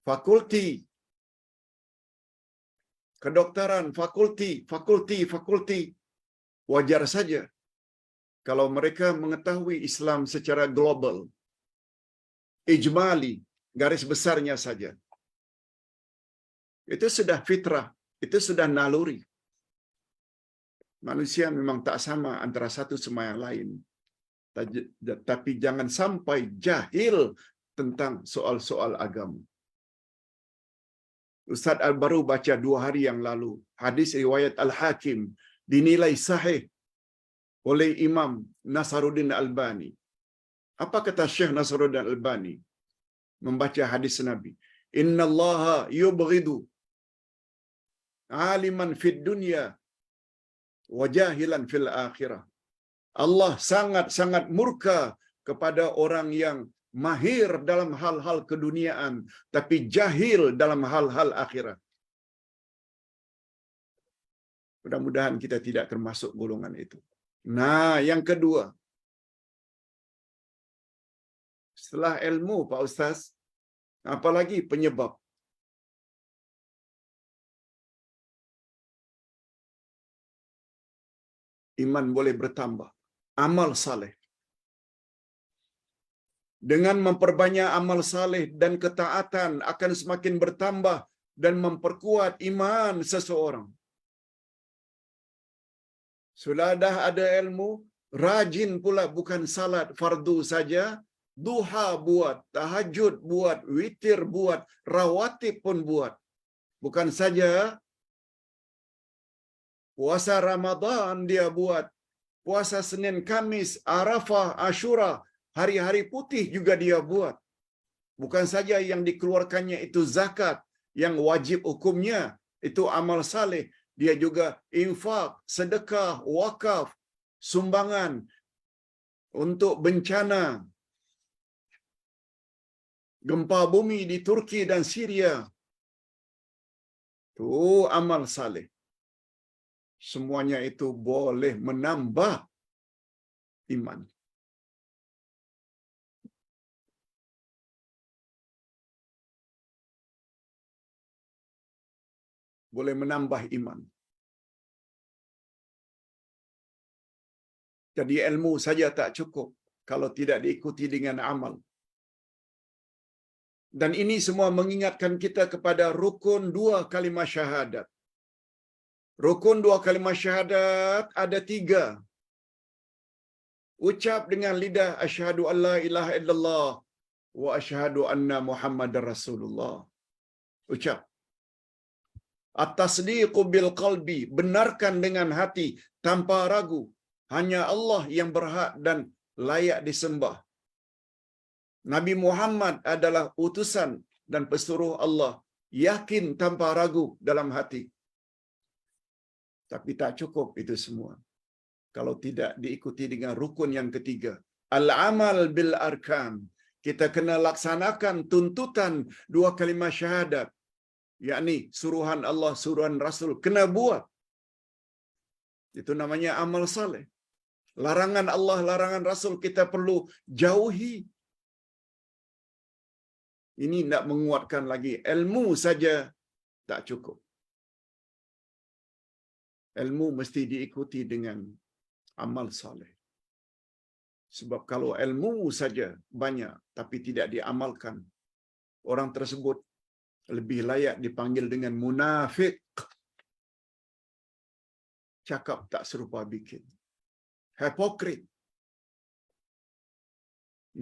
fakulti kedokteran, fakulti. Wajar saja kalau mereka mengetahui Islam secara global. Ijmali, garis besarnya saja. Itu sudah fitrah, itu sudah naluri. Manusia memang tak sama antara satu sama yang lain. Tapi jangan sampai jahil tentang soal-soal agama. Ustaz baru baca 2 hari yang lalu hadis riwayat Al-Hakim dinilai sahih oleh Imam Nasaruddin Albani. Apa kata Syekh Nasaruddin Albani membaca hadis Nabi? Innallaha yubghidu aliman fid dunya wa jahilan fil akhirah. Allah sangat-sangat murka kepada orang yang mahir dalam hal-hal keduniaan tapi jahil dalam hal-hal akhirat. Mudah-mudahan kita tidak termasuk golongan itu. Nah, yang kedua, setelah ilmu Pak Ustaz, apalagi penyebab? Iman boleh bertambah. Amal saleh. Dengan memperbanyak amal saleh dan ketaatan akan semakin bertambah dan memperkuat iman seseorang. Sudah ada ilmu, rajin pula bukan salat fardu saja, duha buat, tahajud buat, witir buat, rawatib pun buat. Bukan saja puasa Ramadan dia buat, puasa Senin Kamis, Arafah, Ashura, hari-hari putih juga dia buat. Bukan saja yang dikeluarkannya itu zakat, yang wajib hukumnya itu amal saleh. Dia juga infak, sedekah, wakaf, sumbangan untuk bencana gempa bumi di Turki dan Syria. Itu amal saleh. Semuanya itu boleh menambah iman. Boleh menambah iman. Jadi ilmu saja tak cukup kalau tidak diikuti dengan amal. Dan ini semua mengingatkan kita kepada rukun 2 kalimah syahadat. Rukun 2 kalimah syahadat ada 3. Ucap dengan lidah asyhadu alla ilaha illallah wa asyhadu anna Muhammadar Rasulullah. Ucap. At-tasdiqu bil qalbi, benarkan dengan hati tanpa ragu. Hanya Allah yang berhak dan layak disembah. Nabi Muhammad adalah utusan dan pesuruh Allah. Yakin tanpa ragu dalam hati. Tapi tak cukup itu semua kalau tidak diikuti dengan rukun yang ketiga. Al-amal bil arkan. Kita kena laksanakan tuntutan 2 kalimah syahadat. Yakni suruhan Allah, suruhan Rasul. Kena buat. Itu namanya amal saleh. Larangan Allah, larangan Rasul kita perlu jauhi. Ini tidak menguatkan lagi. Ilmu saja tak cukup. Ilmu mesti diikuti dengan amal saleh. Sebab kalau ilmu saja banyak tapi tidak diamalkan, orang tersebut lebih layak dipanggil dengan munafik. Cakap tak serupa bikin. Hipokrit.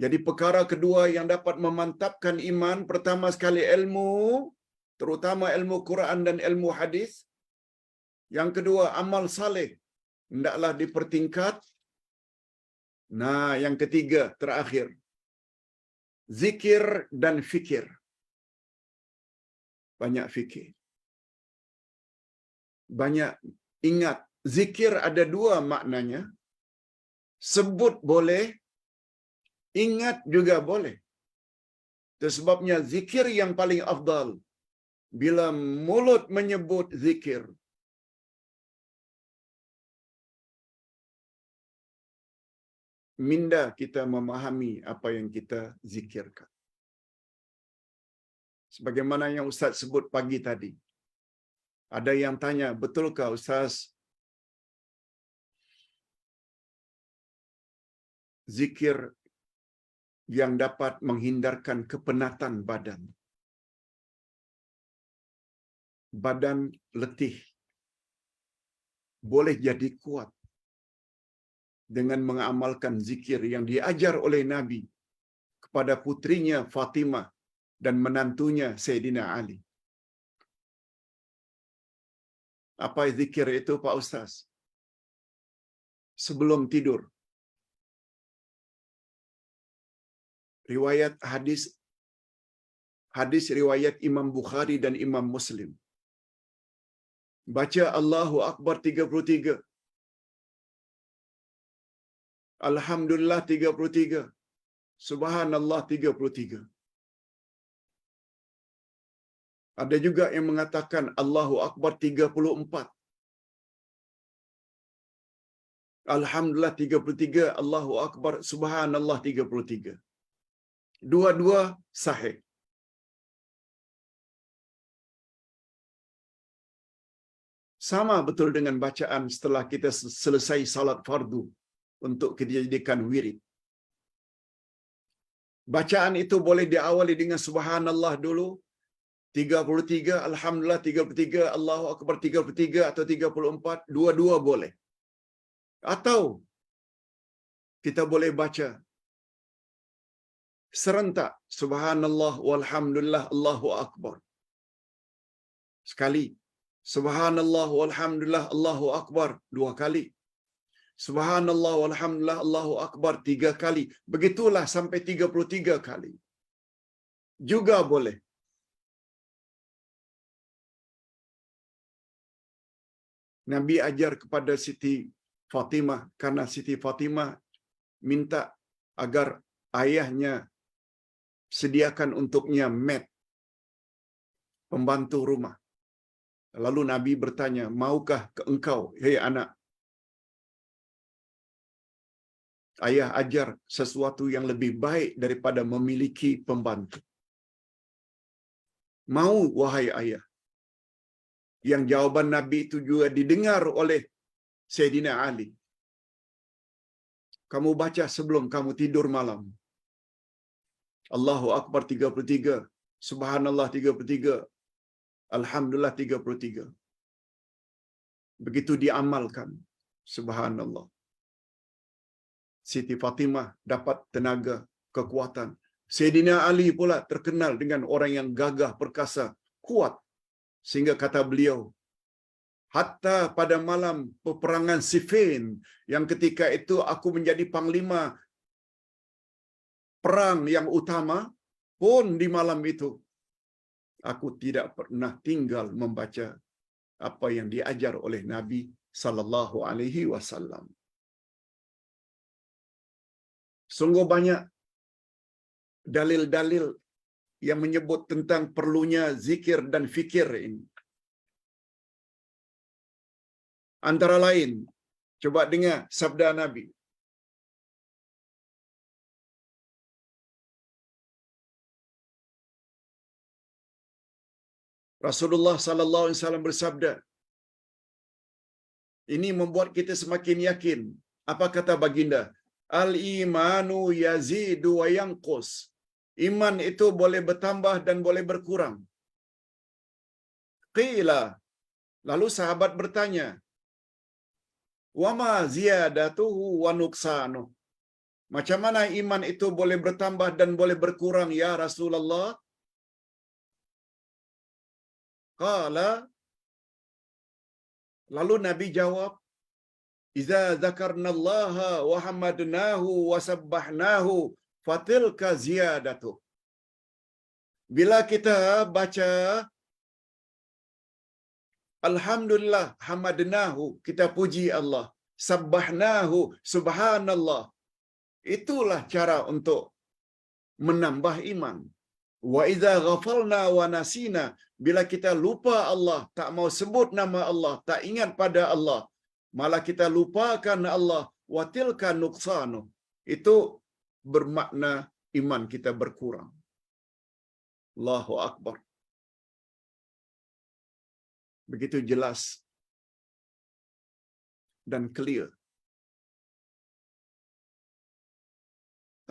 Jadi perkara kedua yang dapat memantapkan iman, pertama sekali ilmu, terutama ilmu Quran dan ilmu hadis. Yang kedua amal saleh, hendaklah dipertingkat. Nah, yang ketiga terakhir, zikir dan fikir. Banyak fikir. Banyak ingat. Zikir ada 2 maknanya. Sebut boleh, ingat juga boleh. Itu sebabnya zikir yang paling afdal bila mulut menyebut zikir, minda kita memahami apa yang kita zikirkan. Sebagaimana yang Ustaz sebut pagi tadi. Ada yang tanya, betulkah Ustaz zikir yang dapat menghindarkan kepenatan badan? Badan letih boleh jadi kuat dengan mengamalkan zikir yang diajar oleh Nabi kepada putrinya Fatimah dan menantunya Sayyidina Ali. Apa zikir itu Pak Ustaz? Sebelum tidur. Riwayat hadis riwayat Imam Bukhari dan Imam Muslim. Baca Allahu Akbar 33. Alhamdulillah 33. Subhanallah 33. Ada juga yang mengatakan Allahu Akbar 34. Alhamdulillah 33, Allahu Akbar, Subhanallah 33. Dua-dua sahih. Sama betul dengan bacaan setelah kita selesai salat fardu untuk kita jadikan wirid. Bacaan itu boleh diawali dengan Subhanallah dulu, 33, Alhamdulillah 33, Allahu Akbar 33 atau 34, dua-dua boleh. Atau kita boleh baca serentak Subhanallah walhamdulillah Allahu Akbar. Sekali. Subhanallah walhamdulillah Allahu Akbar 2 kali. Subhanallah walhamdulillah Allahu Akbar 3 kali. Begitulah sampai 33 kali. Juga boleh. Nabi ajar kepada Siti Fatimah karena Siti Fatimah minta agar ayahnya sediakan untuknya maid, pembantu rumah. Lalu Nabi bertanya, maukah ke engkau, hei anak, ayah ajar sesuatu yang lebih baik daripada memiliki pembantu? Mau, wahai ayah. Yang jawaban Nabi itu juga didengar oleh Sayyidina Ali. Kamu baca sebelum kamu tidur malam. Allahu Akbar 33, Subhanallah 33, Alhamdulillah 33. Begitu diamalkan, Subhanallah, Siti Fatimah dapat tenaga, kekuatan. Sayyidina Ali pula terkenal dengan orang yang gagah, perkasa, kuat. Sehingga kata beliau, hatta pada malam peperangan Siffin, yang ketika itu aku menjadi panglima perang yang utama, pun di malam itu, aku tidak pernah tinggal membaca apa yang diajar oleh Nabi sallallahu alaihi wasallam. Sungguh banyak dalil-dalil yang menyebut tentang perlunya zikir dan fikir ini. Antara lain, coba dengar sabda Nabi. Rasulullah sallallahu alaihi wasallam bersabda, ini membuat kita semakin yakin. Apa kata baginda? Al-imanu yazidu wa yanqus. Iman itu boleh bertambah dan boleh berkurang. Qila. Lalu sahabat bertanya, wa ma ziyadatuhu wa nuqsanu? Macam mana iman itu boleh bertambah dan boleh berkurang ya Rasulullah? Qala. Lalu Nabi jawab, iza dzakarnallaha wa hamadnahu wa sabbahnahu fatilka ziyadatu. Bila kita baca alhamdulillah, hamadnahu, kita puji Allah, sabbahnahu, subhanallah, itulah cara untuk menambah iman. Wa idza ghafalna wa nasina, bila kita lupa Allah, tak mau sebut nama Allah, tak ingat pada Allah, malah kita lupakan Allah, wa tilka nuqsanu, itu bermakna iman kita berkurang. Allahu Akbar. Begitu jelas dan clear.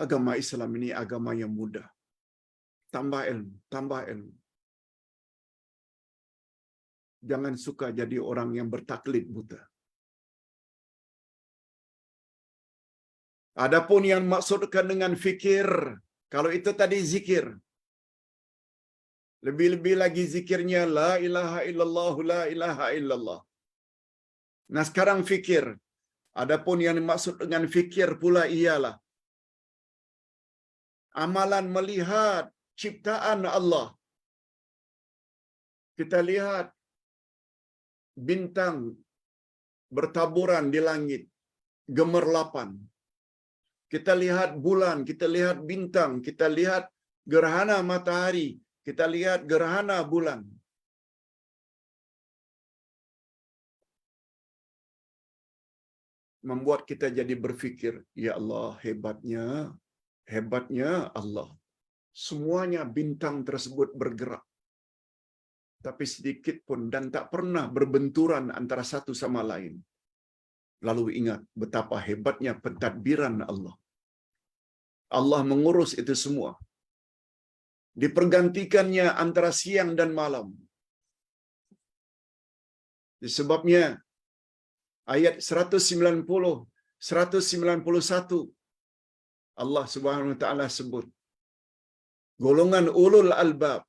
Agama Islam ini agama yang mudah. Tambah ilmu, tambah ilmu. Jangan suka jadi orang yang bertaklid buta. Adapun yang maksudkan dengan fikir, kalau itu tadi zikir. Lebih-lebih lagi zikirnya la ilaha illallah, la ilaha illallah. Nah sekarang fikir. Adapun yang dimaksud dengan fikir pula ialah amalan melihat ciptaan Allah. Kita lihat bintang bertaburan di langit, gemerlapan. Kita lihat bulan, kita lihat bintang, kita lihat gerhana matahari, kita lihat gerhana bulan. Membuat kita jadi berfikir, ya Allah, hebatnya, hebatnya Allah. Semuanya bintang tersebut bergerak. Tapi sedikit pun dan tak pernah berbenturan antara satu sama lain. Lalu ingat betapa hebatnya pentadbiran Allah. Allah mengurus itu semua. Dipergantikannya antara siang dan malam. Sebabnya ayat 190, 191 Allah Subhanahu wa taala sebut golongan ulul albab.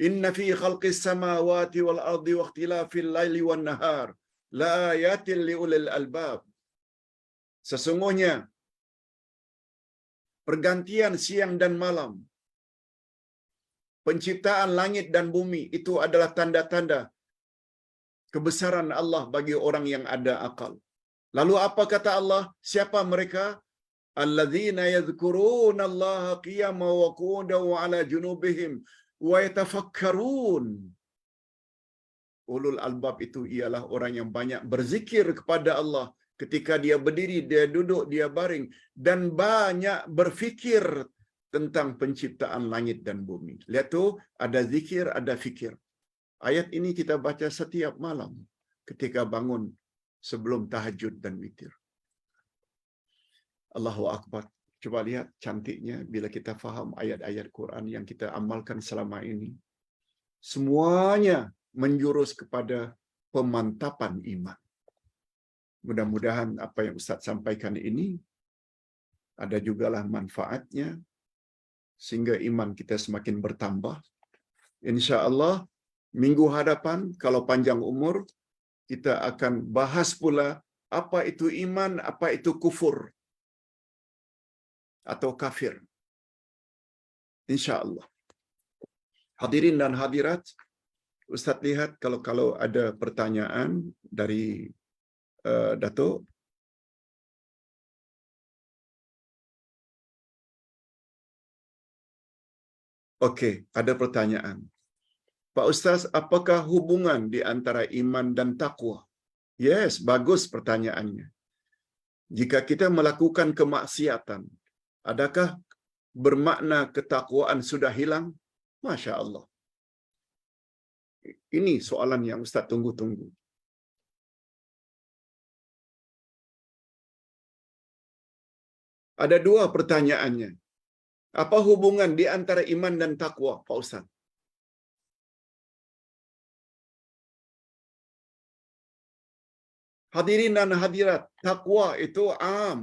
Inna fi khalqis samawati wal ardi wa ikhtilafil laili wan nahar la ayatin liulil albab. Sesungguhnya pergantian siang dan malam, penciptaan langit dan bumi itu adalah tanda-tanda kebesaran Allah bagi orang yang ada akal. Lalu apa kata Allah? Siapa mereka? Alladzina yadhkuruna Allaha qiyaman wa qu'udan wa 'ala junubihim wa yatafakkarun. Ulul albab itu ialah orang yang banyak berzikir kepada Allah ketika dia berdiri, dia duduk, dia baring, dan banyak berfikir tentang penciptaan langit dan bumi. Lihat tu, ada zikir, ada fikir. Ayat ini kita baca setiap malam ketika bangun sebelum tahajud dan witir. Allahu Akbar. Coba lihat cantiknya bila kita faham ayat-ayat Quran yang kita amalkan selama ini. Semuanya menjurus kepada pemantapan iman. Mudah-mudahan apa yang Ustaz sampaikan ini ada jugalah manfaatnya sehingga iman kita semakin bertambah. Insya-Allah minggu hadapan kalau panjang umur kita akan bahas pula apa itu iman, apa itu kufur atau kafir. Insya-Allah. Hadirin dan hadirat, Ustaz lihat kalau ada pertanyaan dari Datuk. Okey, ada pertanyaan. Pak Ustaz, apakah hubungan di antara iman dan takwa? Yes, bagus pertanyaannya. Jika kita melakukan kemaksiatan, adakah bermakna ketakwaan sudah hilang? Masya Allah. Ini soalan yang Ustaz tunggu-tunggu. Ada dua pertanyaannya. Apa hubungan di antara iman dan takwa, Pak Ustaz? Hadirin dan hadirat, takwa itu am.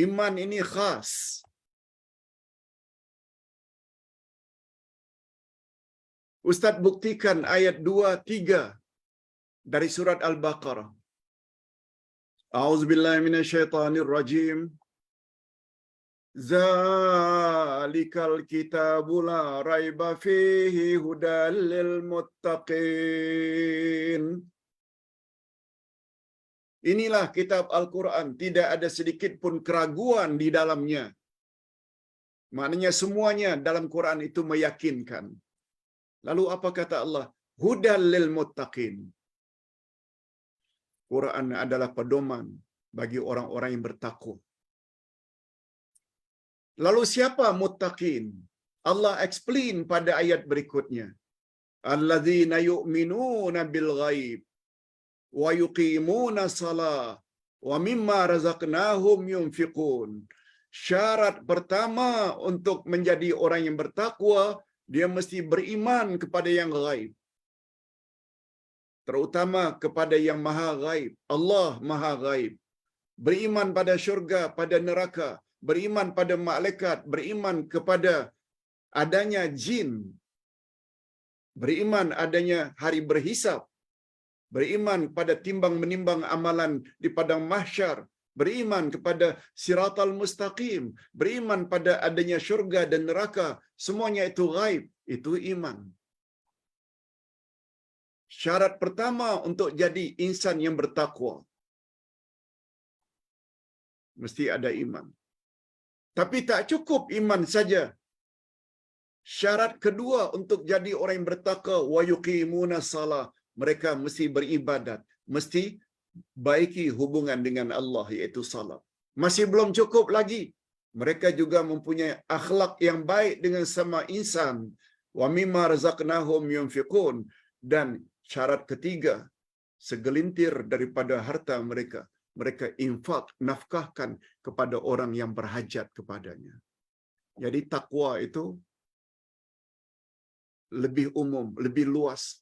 Iman ini khas. Ustaz buktikan ayat 2, 3 dari surat Al-Baqarah. A'udzubillahi minasyaitonirrajim. Zalikal kitabu la raiba fihi hudal lil muttaqin. Inilah kitab Al-Quran, tidak ada sedikit pun keraguan di dalamnya. Maknanya semuanya dalam Quran itu meyakinkan. Lalu apa kata Allah? Hudal lil muttaqin. Quran adalah pedoman bagi orang-orang yang bertakwa. Lalu siapa muttaqin? Allah explain pada ayat berikutnya. Alladzina yu'minuna bil ghaib wa yuqimuna salah wa mimma razaqnahum yunfiqun. Syarat pertama untuk menjadi orang yang bertakwa, dia mesti beriman kepada yang ghaib. Terutama kepada yang maha ghaib. Allah maha ghaib. Beriman pada syurga, pada neraka. Beriman pada malaikat. Beriman kepada adanya jin. Beriman adanya hari berhisab. Beriman pada timbang menimbang amalan di padang mahsyar. Beriman kepada siratal mustaqim. Beriman pada adanya syurga dan neraka. Semuanya itu ghaib. Itu iman. Syarat pertama untuk jadi insan yang bertakwa, mesti ada iman. Tapi tak cukup iman saja. Syarat kedua untuk jadi orang yang bertakwa, wa yuqimuna salah. Mereka mesti beribadat, mesti baiki hubungan dengan Allah, iaitu salat. Masih belum cukup lagi. Mereka juga mempunyai akhlak yang baik dengan sama insan. Wa mimma razaqnahum yunfiqun. Dan syarat ketiga, segelintir daripada harta mereka, mereka infak, nafkahkan kepada orang yang berhajat kepadanya. Jadi takwa itu lebih umum, lebih luas.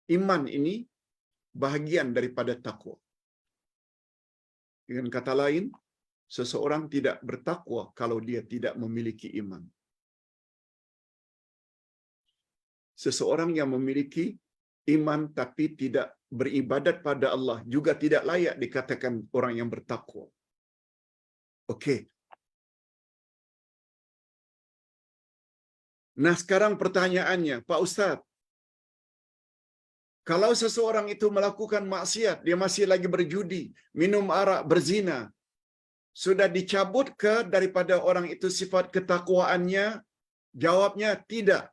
Iman ini bahagian daripada takwa. Dengan kata lain, seseorang tidak bertakwa kalau dia tidak memiliki iman. Seseorang yang memiliki iman tapi tidak beribadat pada Allah juga tidak layak dikatakan orang yang bertakwa. Okey. Nah, sekarang pertanyaannya, Pak Ustaz, kalau seseorang itu melakukan maksiat, dia masih lagi berjudi, minum arak, berzina, sudah dicabut ke daripada orang itu sifat ketakwaannya? Jawabnya tidak.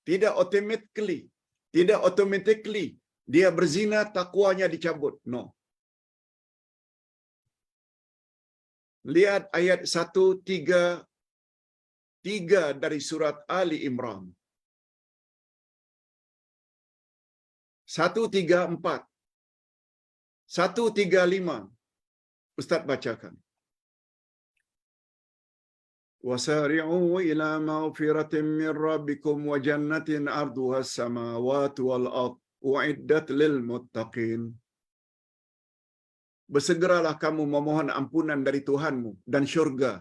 Tidak automatically. Tidak automatically dia berzina, takwanya dicabut. No. Lihat ayat 133 dari surat Ali Imran. 134. 135. Ustaz bacakan. وسارعوا إلى مغفرة من ربكم وجنة عرضها السماوات والأرض أعدت للمتقين. Bersegeralah kamu memohon ampunan dari Tuhanmu dan syurga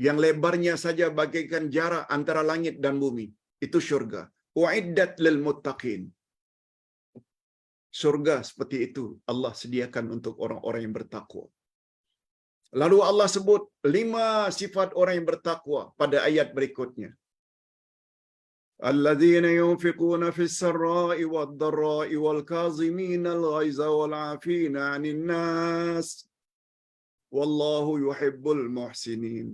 yang lebarnya saja bagaikan jarak antara langit dan bumi. Itu syurga. Uiddat lil muttaqin. Syurga seperti itu Allah sediakan untuk orang-orang yang bertakwa. Lalu Allah sebut 5 sifat orang yang bertakwa pada ayat berikutnya. Alladzina yunfiquna fis sarra'i wad dharra'i wal kazimina al ghaiza wal 'afina 'anil nas wallahu yuhibbul muhsinin.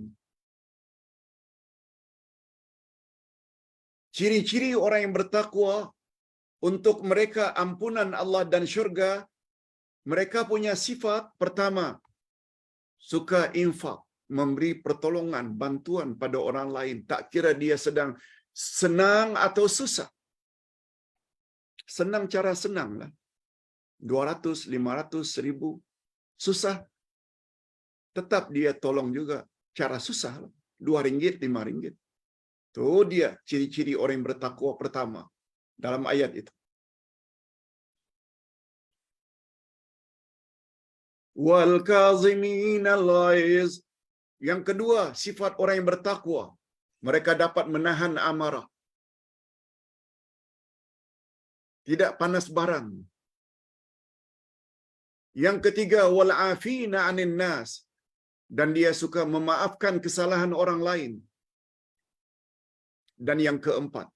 Ciri-ciri orang yang bertakwa untuk mereka ampunan Allah dan syurga, mereka punya sifat pertama, suka infak, memberi pertolongan, bantuan pada orang lain, tak kira dia sedang senang atau susah. Senang cara senang lah. 200, 500, 1000. Susah, tetap dia tolong juga. Cara susah lah. 2 ringgit, 5 ringgit. Itu dia ciri-ciri orang yang bertakwa pertama dalam ayat itu. Wal kaziminal ghaiz. Yang kedua, sifat orang yang bertakwa, mereka dapat menahan amarah. Tidak panas barang. Yang ketiga, wal afina 'anil nas. Dan dia suka memaafkan kesalahan orang lain. Dan yang keempat,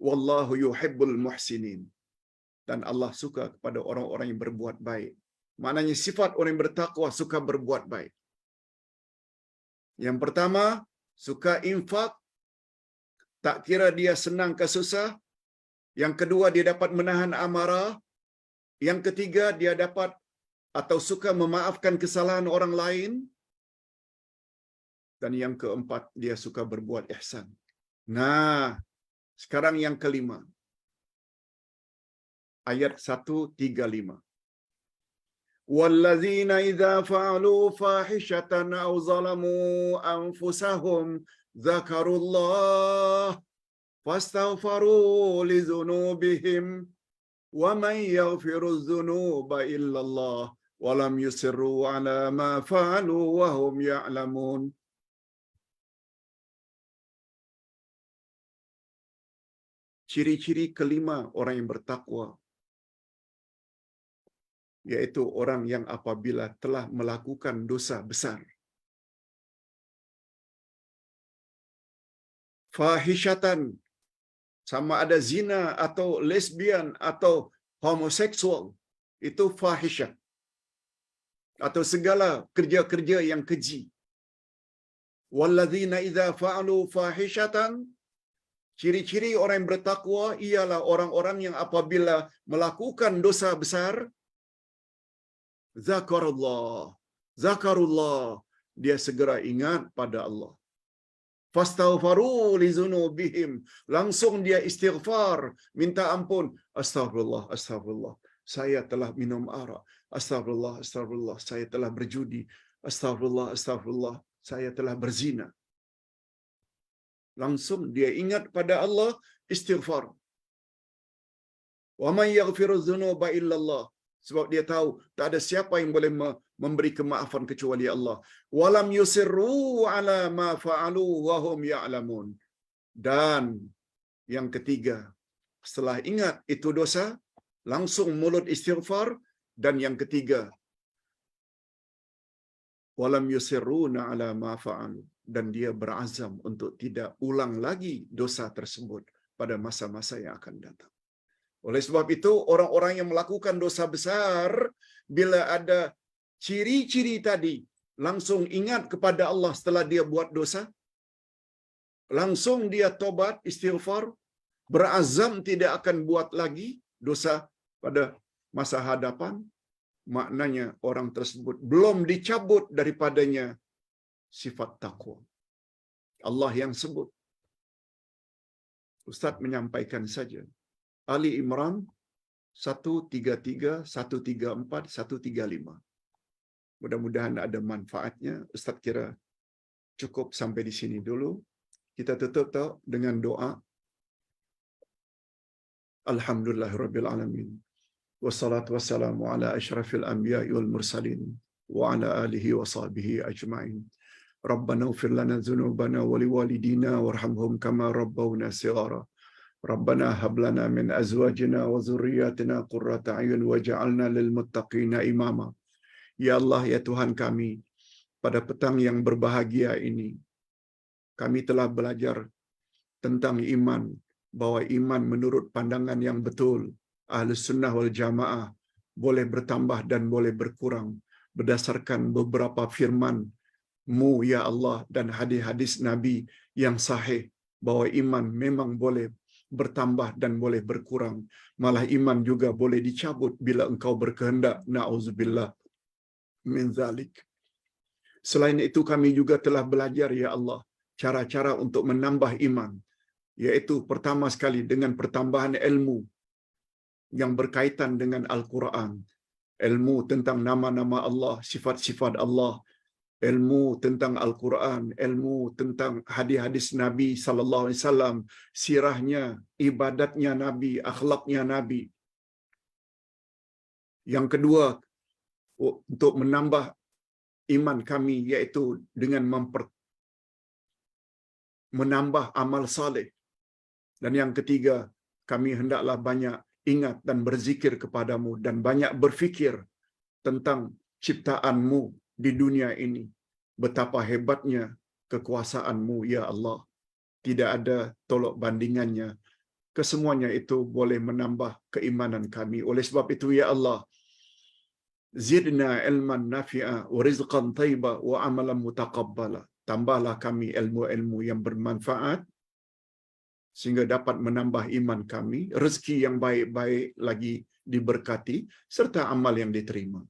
wallahu yuhibbul muhsinin. Dan Allah suka kepada orang-orang yang berbuat baik. Maknanya sifat orang yang bertakwa suka berbuat baik. Yang pertama, suka infak, tak kira dia senang ke susah. Yang kedua, dia dapat menahan amarah. Yang ketiga, dia dapat atau suka memaafkan kesalahan orang lain. Dan yang keempat, dia suka berbuat ihsan. Nah, sekarang yang kelima. Ayat 135. وَالَّذِينَ إِذَا فَعَلُوا فَاحِشَةً أَوْ ظَلَمُوا أَنفُسَهُمْ ذَكَرُوا اللَّهَ فَاسْتَغْفَرُوا لِذُنُوبِهِمْ وَمَنْ يَغْفِرُ الذُّنُوبَ إِلَّا اللَّهُ وَلَمْ يُصِرُّوا عَلَى مَا فَعَلُوا وَهُمْ يَعْلَمُونَ. Ciri-ciri kelima orang yang bertakwa, yaitu orang yang apabila telah melakukan dosa besar, fahishatan, sama ada zina atau lesbian atau homoseksual, itu fahisyah, atau segala kerja-kerja yang keji. Walladzina idza fa'alu fahishatan, ciri-ciri orang yang bertakwa ialah orang-orang yang apabila melakukan dosa besar, zakarullah, dia segera ingat pada Allah. Fastaghfaru li dzunubihim, langsung dia istighfar, minta ampun. Astagfirullah, saya telah minum arak. Astagfirullah, saya telah berjudi. Astagfirullah, saya telah berzina. Langsung dia ingat pada Allah, istighfar. Wa man yaghfiru dzunuba illallah. Sebab dia tahu tak ada siapa yang boleh memberi kemaafan kecuali Allah. Walam yusirru ala ma fa'alu wa hum ya'lamun. Dan yang ketiga, setelah ingat itu dosa, langsung mulut istighfar. Dan yang ketiga, walam yusirruna ala ma fa'alu, dan dia berazam untuk tidak ulang lagi dosa tersebut pada masa-masa yang akan datang. Oleh sebab itu, orang-orang yang melakukan dosa besar, bila ada ciri-ciri tadi, langsung ingat kepada Allah setelah dia buat dosa, langsung dia tobat, istighfar, berazam tidak akan buat lagi dosa pada masa hadapan, maknanya orang tersebut belum dicabut daripadanya sifat takwa. Allah yang sebut. Ustaz menyampaikan saja. Ali Imran 133, 134, 135. Mudah-mudahan ada manfaatnya. Ustaz kira cukup sampai di sini dulu. Kita tutup dengan doa. Alhamdulillahirabbil alamin. Wassalatu wassalamu ala asyrafil anbiya'i wal mursalin wa ala alihi wa sahbihi ajma'in. Rabbana ighfir lana dzunubana wa liwalidina warhamhum kama rabbawna shighara. Rabbana hab lana min azwajina wa dhurriyyatina qurrata a'yun waj'alna lil muttaqina imama. Ya Allah, ya Tuhan kami, pada petang yang berbahagia ini kami telah belajar tentang iman, bahwa iman menurut pandangan yang betul Ahlus Sunnah wal Jamaah boleh bertambah dan boleh berkurang berdasarkan beberapa firman-Mu ya Allah dan hadis-hadis Nabi yang sahih, bahwa iman memang boleh bertambah dan boleh berkurang, malah iman juga boleh dicabut bila Engkau berkehendak. Na'udzubillah min zalik. Selain itu kami juga telah belajar ya Allah cara-cara untuk menambah iman, yaitu pertama sekali dengan pertambahan ilmu yang berkaitan dengan Al-Quran, ilmu tentang nama-nama Allah, sifat-sifat Allah, ilmu tentang Al-Quran, ilmu tentang hadis-hadis Nabi sallallahu alaihi wasallam, sirahnya, ibadatnya Nabi, akhlaknya Nabi. Yang kedua, untuk menambah iman kami, yaitu dengan menambah amal saleh. Dan yang ketiga, kami hendaklah banyak ingat dan berzikir kepadamu dan banyak berfikir tentang ciptaan-Mu di dunia ini. Betapa hebatnya kekuasaan-Mu ya Allah. Tidak ada tolok bandingannya. Kesemuanya itu boleh menambah keimanan kami. Oleh sebab itu ya Allah, zidna ilman nafi'a wa rizqan thayba wa amalan mutaqabbala. Tambahlah kami ilmu-ilmu yang bermanfaat sehingga dapat menambah iman kami, rezeki yang baik-baik lagi diberkati, serta amal yang diterima.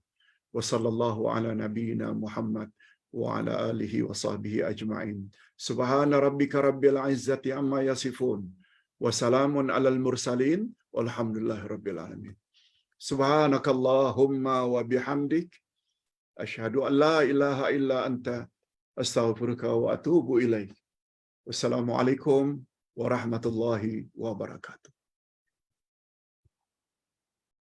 Wa sallallahu ala nabiyyina Muhammad wa ala alihi wa sahbihi ajma'in. Subhana rabbika rabbil izzati amma yasifun. Wa salamun alal mursalin. Walhamdulillahi rabbil alamin. Subhanakallahumma wa bihamdik. Ashhadu an la ilaha illa anta. Astaghfiruka wa atubu ilaik. Wassalamualaikum warahmatullahi wabarakatuh.